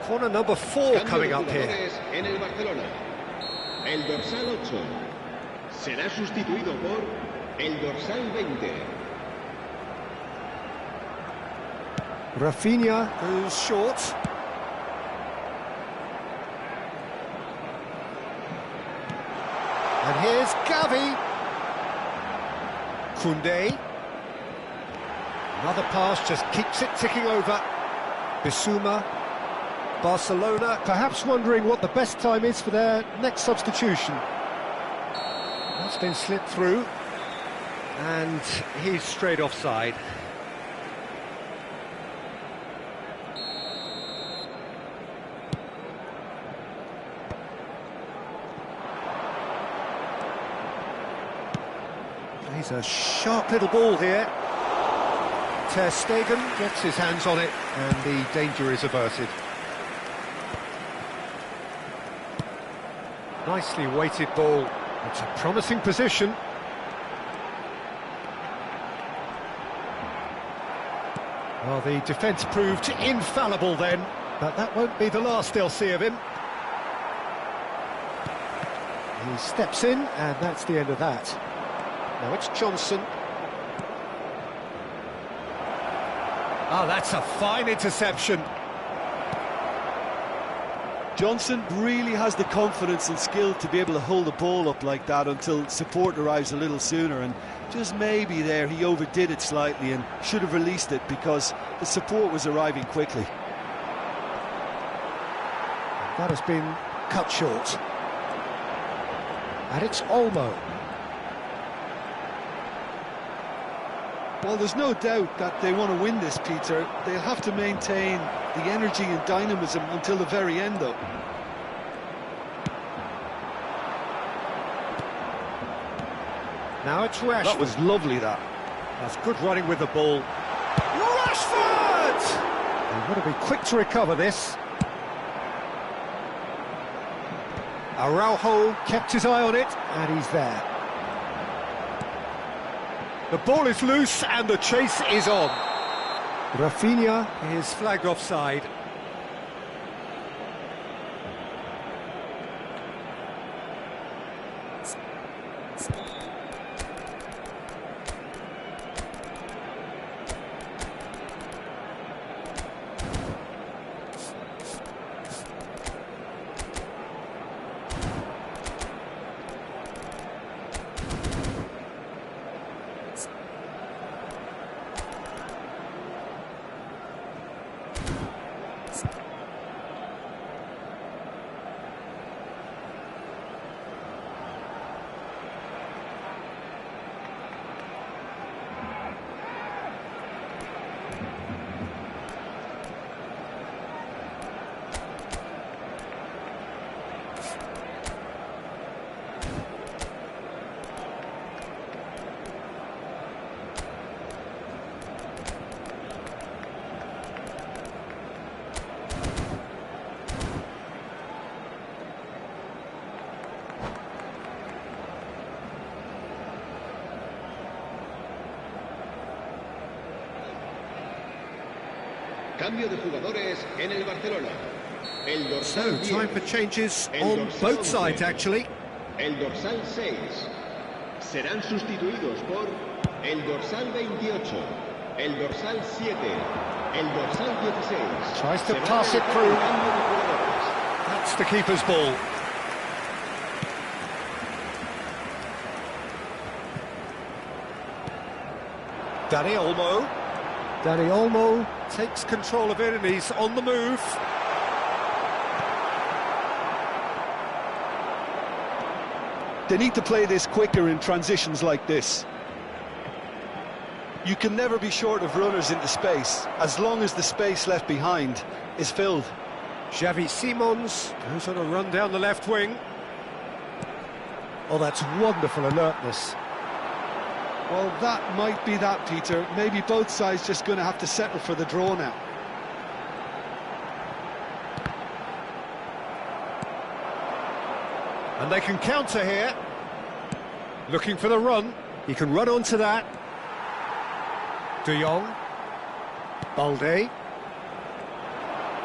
Corner number 4 coming up here. En el Barcelona. El dorsal 8 será sustituido por el dorsal 20. Rafinha goes short. And here's Gavi. Koundé. Another pass just keeps it ticking over. Bissouma. Barcelona perhaps wondering what the best time is for their next substitution. That's been slipped through, and he's straight offside. Plays a sharp little ball here. Ter Stegen gets his hands on it, and the danger is averted. Nicely weighted ball. It's a promising position. Well, the defence proved infallible then, but that won't be the last they'll see of him. He steps in, and that's the end of that. Now it's Johnson. Oh, that's a fine interception. Johnson really has the confidence and skill to be able to hold the ball up like that until support arrives a little sooner, and just maybe there he overdid it slightly and should have released it because the support was arriving quickly. That has been cut short. And it's Olmo. Well, there's no doubt that they want to win this, Peter. They'll have to maintain the energy and dynamism until the very end, though. Now it's Rashford. That was lovely, that. That's good running with the ball. Rashford! They've got to be quick to recover this. Araujo kept his eye on it, and he's there. The ball is loose, and the chase is on. Rafinha is flagged offside. Cambio de jugadores en el Barcelona. El So, dorsal 10. time for changes El on dorsal both 11. sides, actually. El dorsal 6. Serán sustituidos por el dorsal 28, el dorsal 7, el dorsal 16. Tries to Se va a pass it realizar through. un cambio de jugadores. That's the keeper's ball. Dani Olmo. Dani Olmo takes control of it and he's on the move. They need to play this quicker in transitions like this. You can never be short of runners into space, as long as the space left behind is filled. Xavi Simons goes on a run down the left wing. Oh, that's wonderful alertness. Well, that might be that, Peter. Maybe both sides just going to have to settle for the draw now. And they can counter here. Looking for the run. He can run onto that. De Jong. Balde.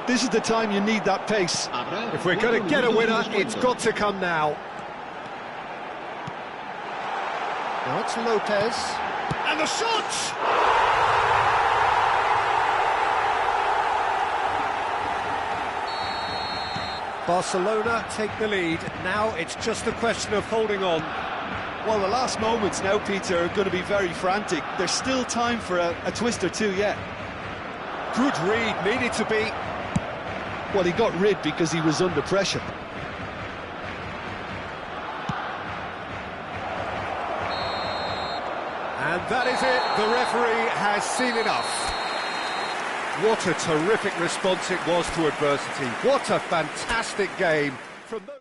This is the time you need that pace. Habrá If we're going to get a 4 winner, minutos de it's descuento. got to come now. Now it's Lopez. And the shot! Barcelona take the lead. Now it's just a question of holding on. Well, the last moments now, Peter, are going to be very frantic. There's still time for a twist or two yet. Good read, needed to be. Well, he got rid because he was under pressure. And that is it. The referee has seen enough. What a terrific response it was to adversity. What a fantastic game from those...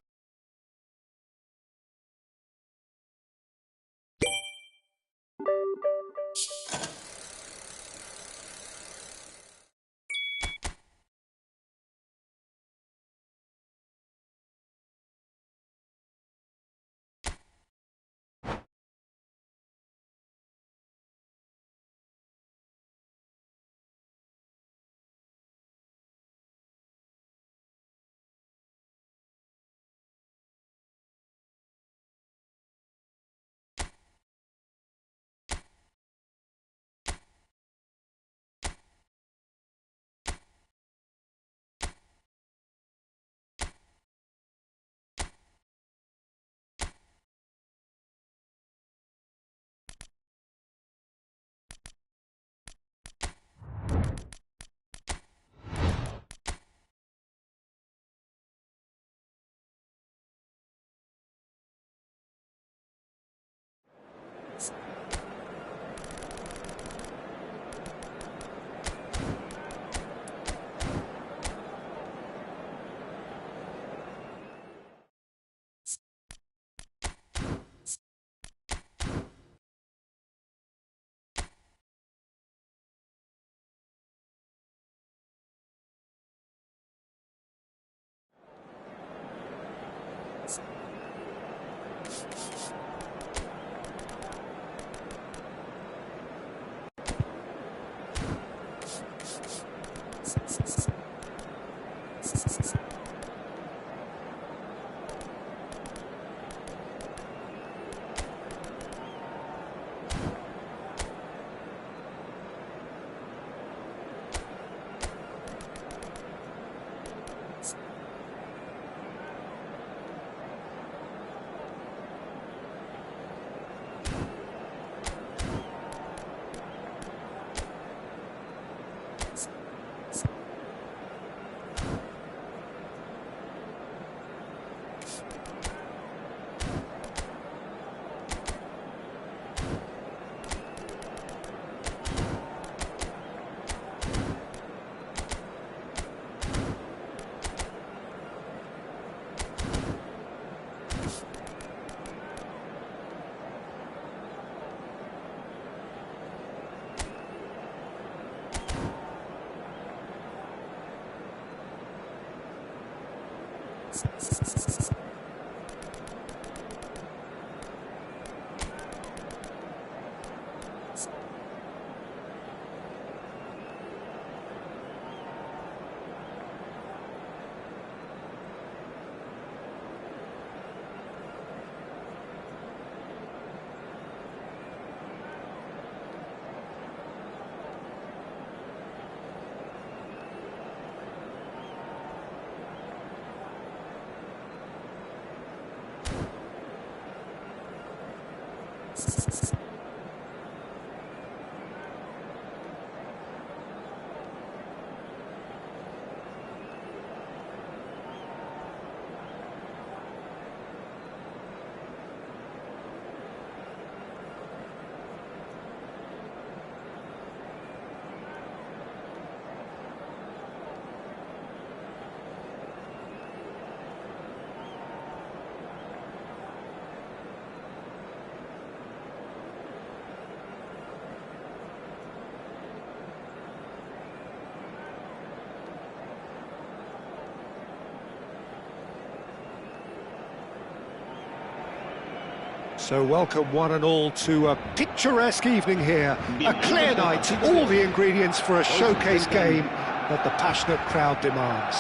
So welcome one and all to a picturesque evening here, a clear night, all the ingredients for a showcase game that the passionate crowd demands.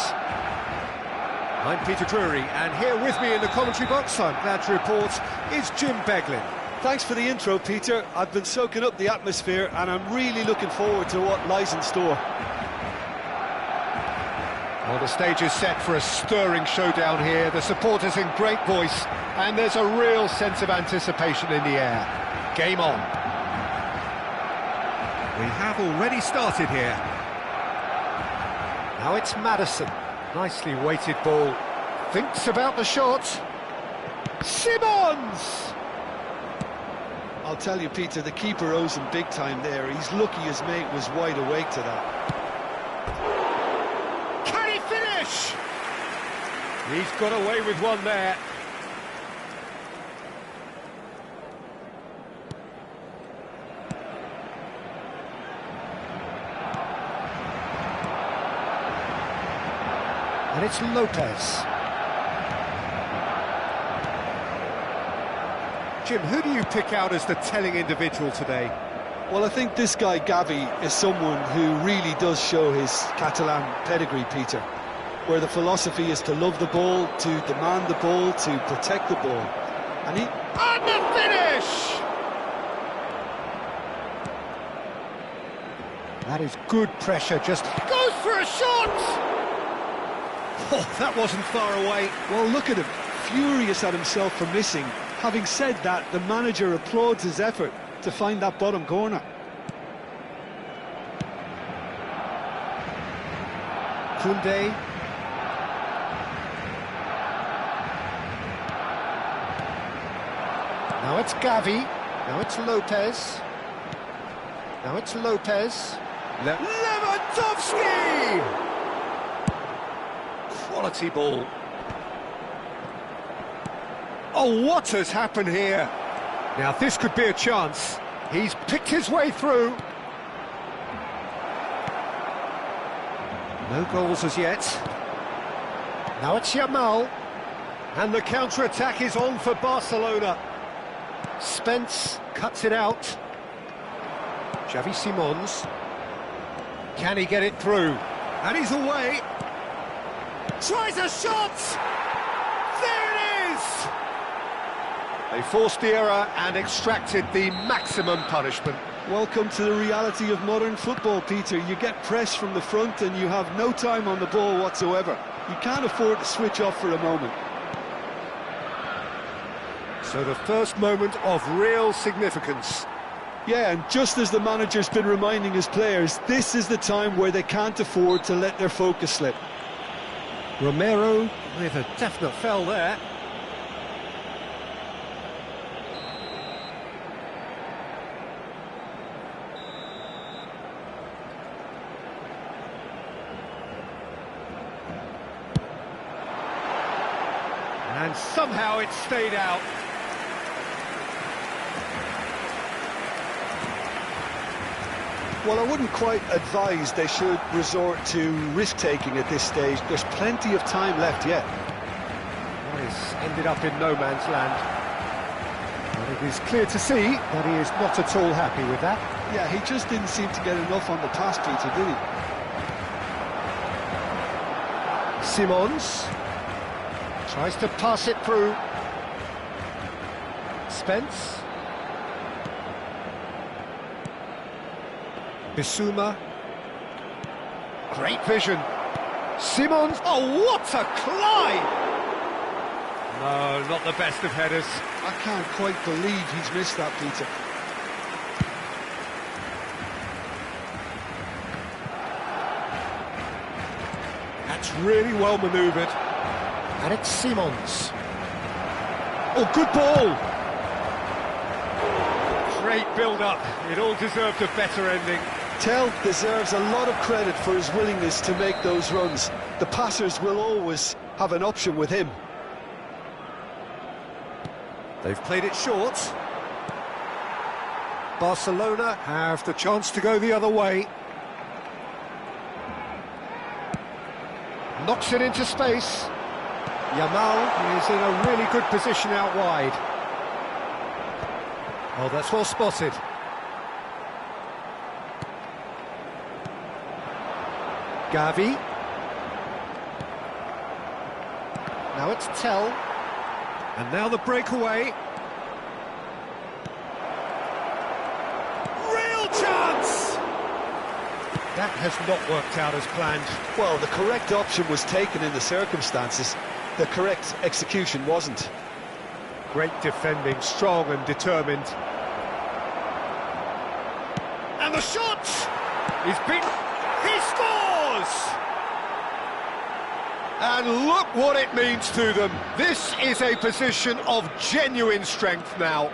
I'm Peter Drury, and here with me in the commentary box, I'm glad to report, is Jim Beglin. Thanks for the intro, Peter. I've been soaking up the atmosphere and I'm really looking forward to what lies in store. Well, the stage is set for a stirring showdown here, the supporters in great voice, and there's a real sense of anticipation in the air. Game on. We have already started here. Now it's Madison. Nicely weighted ball. Thinks about the shot. Simmons! I'll tell you, Peter, the keeper owes him big time there. He's lucky his mate was wide awake to that. Can he finish? He's got away with one there. And it's Lopez. Jim, who do you pick out as the telling individual today? Well, I think this guy, Gavi, is someone who really does show his Catalan pedigree, Peter, where the philosophy is to love the ball, to demand the ball, to protect the ball. And he... And the finish! That is good pressure, just goes for a shot! Oh, that wasn't far away. Well, look at him, furious at himself for missing. Having said that, the manager applauds his effort to find that bottom corner. Koundé. Now it's Gavi. Now it's Lopez. Now it's Lopez. Lewandowski! Quality ball. Oh, what has happened here? Now, this could be a chance. He's picked his way through. No goals as yet. Now it's Yamal. And the counter-attack is on for Barcelona. Spence cuts it out. Xavi Simons. Can he get it through? And he's away. Tries a shot! There it is! They forced the error and extracted the maximum punishment. Welcome to the reality of modern football, Peter. You get press from the front and you have no time on the ball whatsoever. You can't afford to switch off for a moment. So the first moment of real significance. Yeah, and just as the manager's been reminding his players, this is the time where they can't afford to let their focus slip. Romero with a definite foul there. And somehow it stayed out. Well, I wouldn't quite advise they should resort to risk-taking at this stage. There's plenty of time left yet. Well, he's ended up in no man's land. But it is clear to see that he is not at all happy with that. Yeah, he just didn't seem to get enough on the pass, Peter, did he? Simons tries to pass it through. Spence. Bissouma. Great vision. Simons. Oh, what a climb! No, not the best of headers. I can't quite believe he's missed that, Peter. That's really well manoeuvred. And it's Simons. Oh, good ball! Great build-up. It all deserved a better ending. Tell deserves a lot of credit for his willingness to make those runs. The passers will always have an option with him. They've played it short. Barcelona have the chance to go the other way. Knocks it into space. Yamal is in a really good position out wide. Oh, that's well spotted. Gavi. Now it's Tell. And now the breakaway. Real chance! That has not worked out as planned. Well, the correct option was taken in the circumstances. The correct execution wasn't. Great defending, strong and determined. And the shot! He's beaten. He scores! And look what it means to them. This is a position of genuine strength now.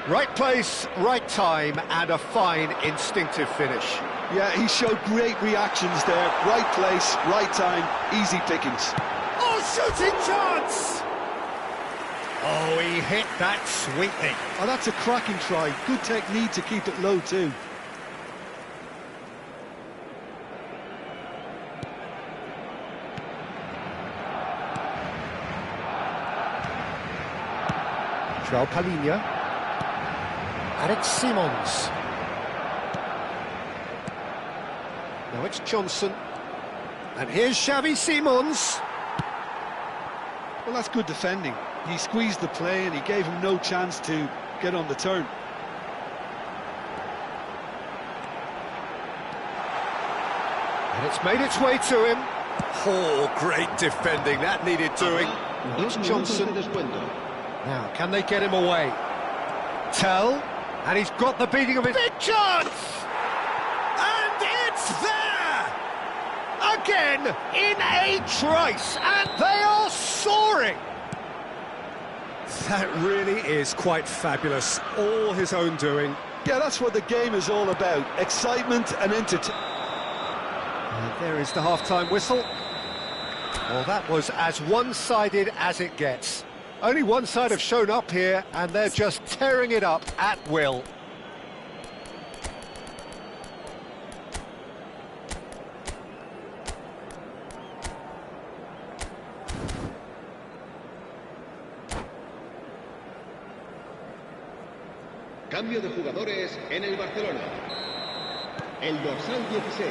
Right place, right time, and a fine instinctive finish. Yeah, he showed great reactions there. Right place, right time, easy pickings. Oh, shooting chance! Oh, he hit that sweetly. Oh, that's a cracking try. Good technique to keep it low too. João Palhinha. And it's Simons. Now it's Johnson. And here's Xavi Simons. Well, that's good defending. He squeezed the play and he gave him no chance to get on the turn. And it's made its way to him. Oh, great defending. That needed doing. It's Johnson. Now, can they get him away? Tell. And he's got the beating of his... Big chance! And it's there! Again, in a trice. And they are soaring! That really is quite fabulous. All his own doing. Yeah, that's what the game is all about. Excitement and entertainment. And there is the half-time whistle. Well, that was as one-sided as it gets. Only one side have shown up here, and they're just tearing it up at will. Cambio de jugadores en el Barcelona. El dorsal 16.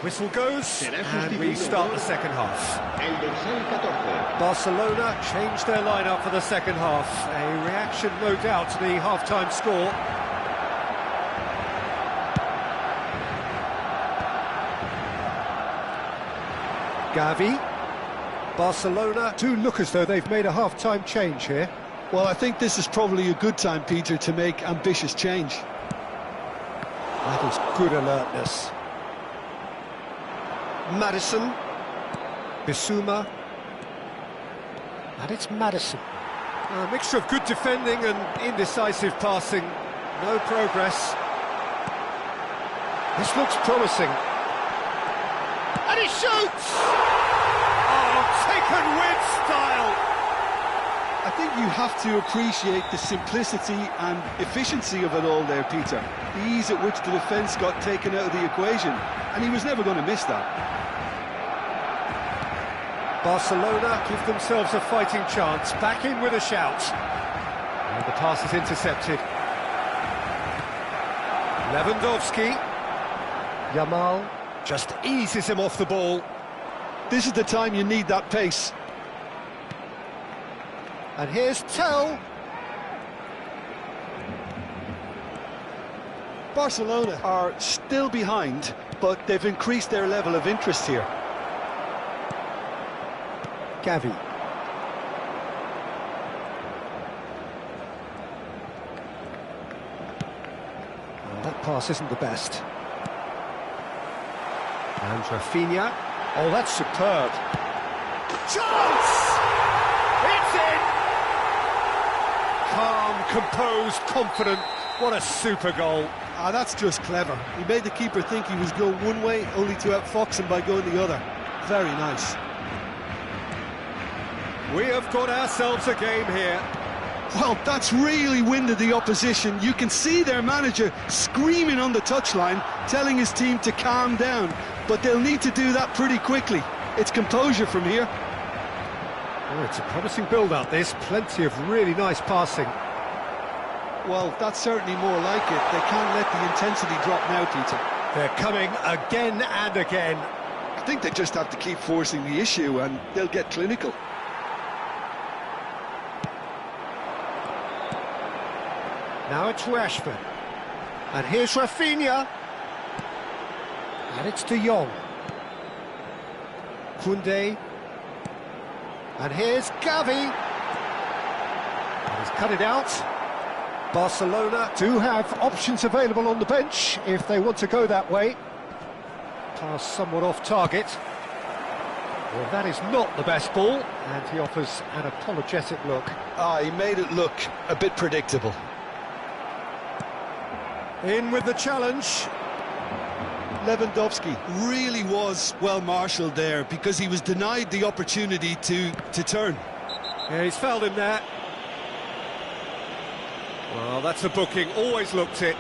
Whistle goes, Será and we sustituido start por the second half. el dorsal 14. Barcelona changed their lineup for the second half. A reaction, no doubt, to the half-time score. Gavi. Barcelona do look as though they've made a half-time change here. Well, I think this is probably a good time, Peter, to make ambitious change. That is good alertness. Madison. Bissouma. And it's Madison. A mixture of good defending and indecisive passing. No progress. This looks promising. And he shoots! Oh, taken with style! I think you have to appreciate the simplicity and efficiency of it all there, Peter. The ease at which the defence got taken out of the equation, and he was never going to miss that. Barcelona give themselves a fighting chance, back in with a shout. And the pass is intercepted. Lewandowski. Yamal just eases him off the ball. This is the time you need that pace. And here's Tell. Barcelona are still behind, but they've increased their level of interest here. Gavi. Well, that pass isn't the best. And Rafinha. Oh, that's superb. Chance! It's in! Calm, composed, confident. What a super goal. Ah, that's just clever. He made the keeper think he was going one way, only to outfox him by going the other. Very nice. We have got ourselves a game here. Well, that's really winded the opposition. You can see their manager screaming on the touchline, telling his team to calm down. But they'll need to do that pretty quickly. It's composure from here. Oh, it's a promising build-up, this. Plenty of really nice passing. Well, that's certainly more like it. They can't let the intensity drop now, Peter. They're coming again and again. I think they just have to keep forcing the issue and they'll get clinical. Now it's Rashford. And here's Rafinha. And it's De Jong. Koundé. And here's Gavi. And he's cut it out. Barcelona do have options available on the bench if they want to go that way. Pass somewhat off target. Well, that is not the best ball, and he offers an apologetic look. Ah, he made it look a bit predictable. In with the challenge. Lewandowski really was well marshalled there because he was denied the opportunity to turn. Yeah, he's fouled him there. Well, that's a booking, always looked it.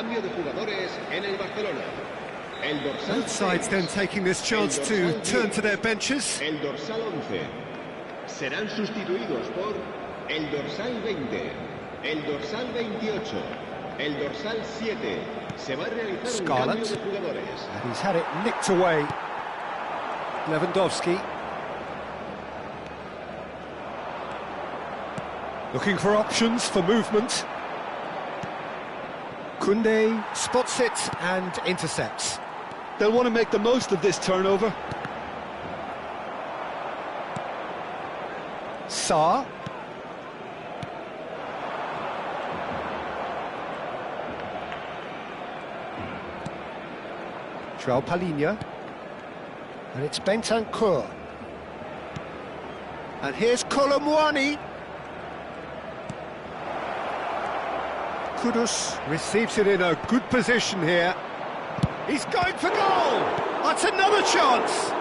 cambio de jugadores en el Barcelona. El dorsal Both sides 6, then taking this chance to turn to their benches. el dorsal 11. Serán sustituidos por el dorsal 20, el dorsal 28, el dorsal 7. Se va a realizar un cambio de jugadores. And he's had it nicked away. Lewandowski. Looking for options for movement. Koundé spots it and intercepts. They'll want to make the most of this turnover. Sarr. João Palhinha. And it's Bentancur. And here's Colomwani. Kudus receives it in a good position here. He's going for goal! That's another chance!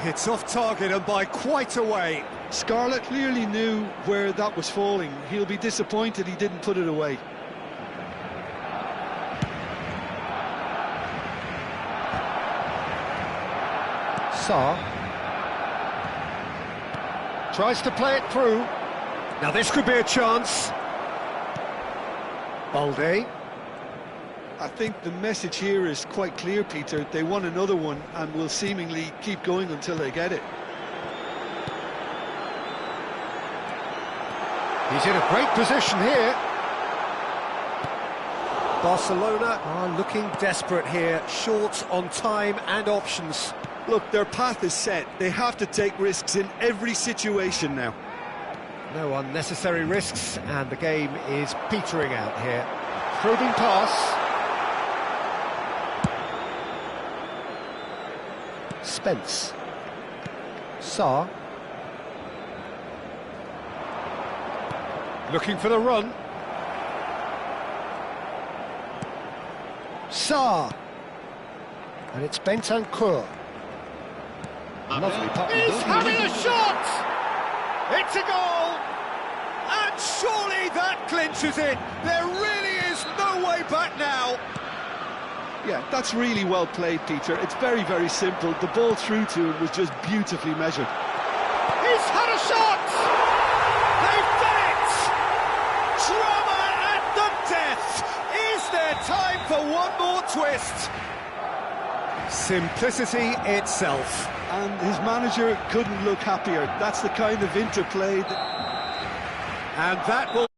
It's off target and by quite a way. Scarlett clearly knew where that was falling. He'll be disappointed he didn't put it away. Sarr tries to play it through. Now this could be a chance. Balde. I think the message here is quite clear, Peter. They want another one and will seemingly keep going until they get it. He's in a great position here. Barcelona are looking desperate here, short on time and options. Look, their path is set. They have to take risks in every situation now. No unnecessary risks, and the game is petering out here. Probing pass. Spence. Sarr. Looking for the run. Sarr. And it's Bentancur. Lovely puck. He's having a shot! It's a goal! And surely that clinches it. There really is no way back now. Yeah, that's really well played, Peter. It's very, very simple. The ball through to him was just beautifully measured. He's had a shot! They've done it! Drama at the death! Is there time for one more twist? Simplicity itself. And his manager couldn't look happier. That's the kind of interplay And that will...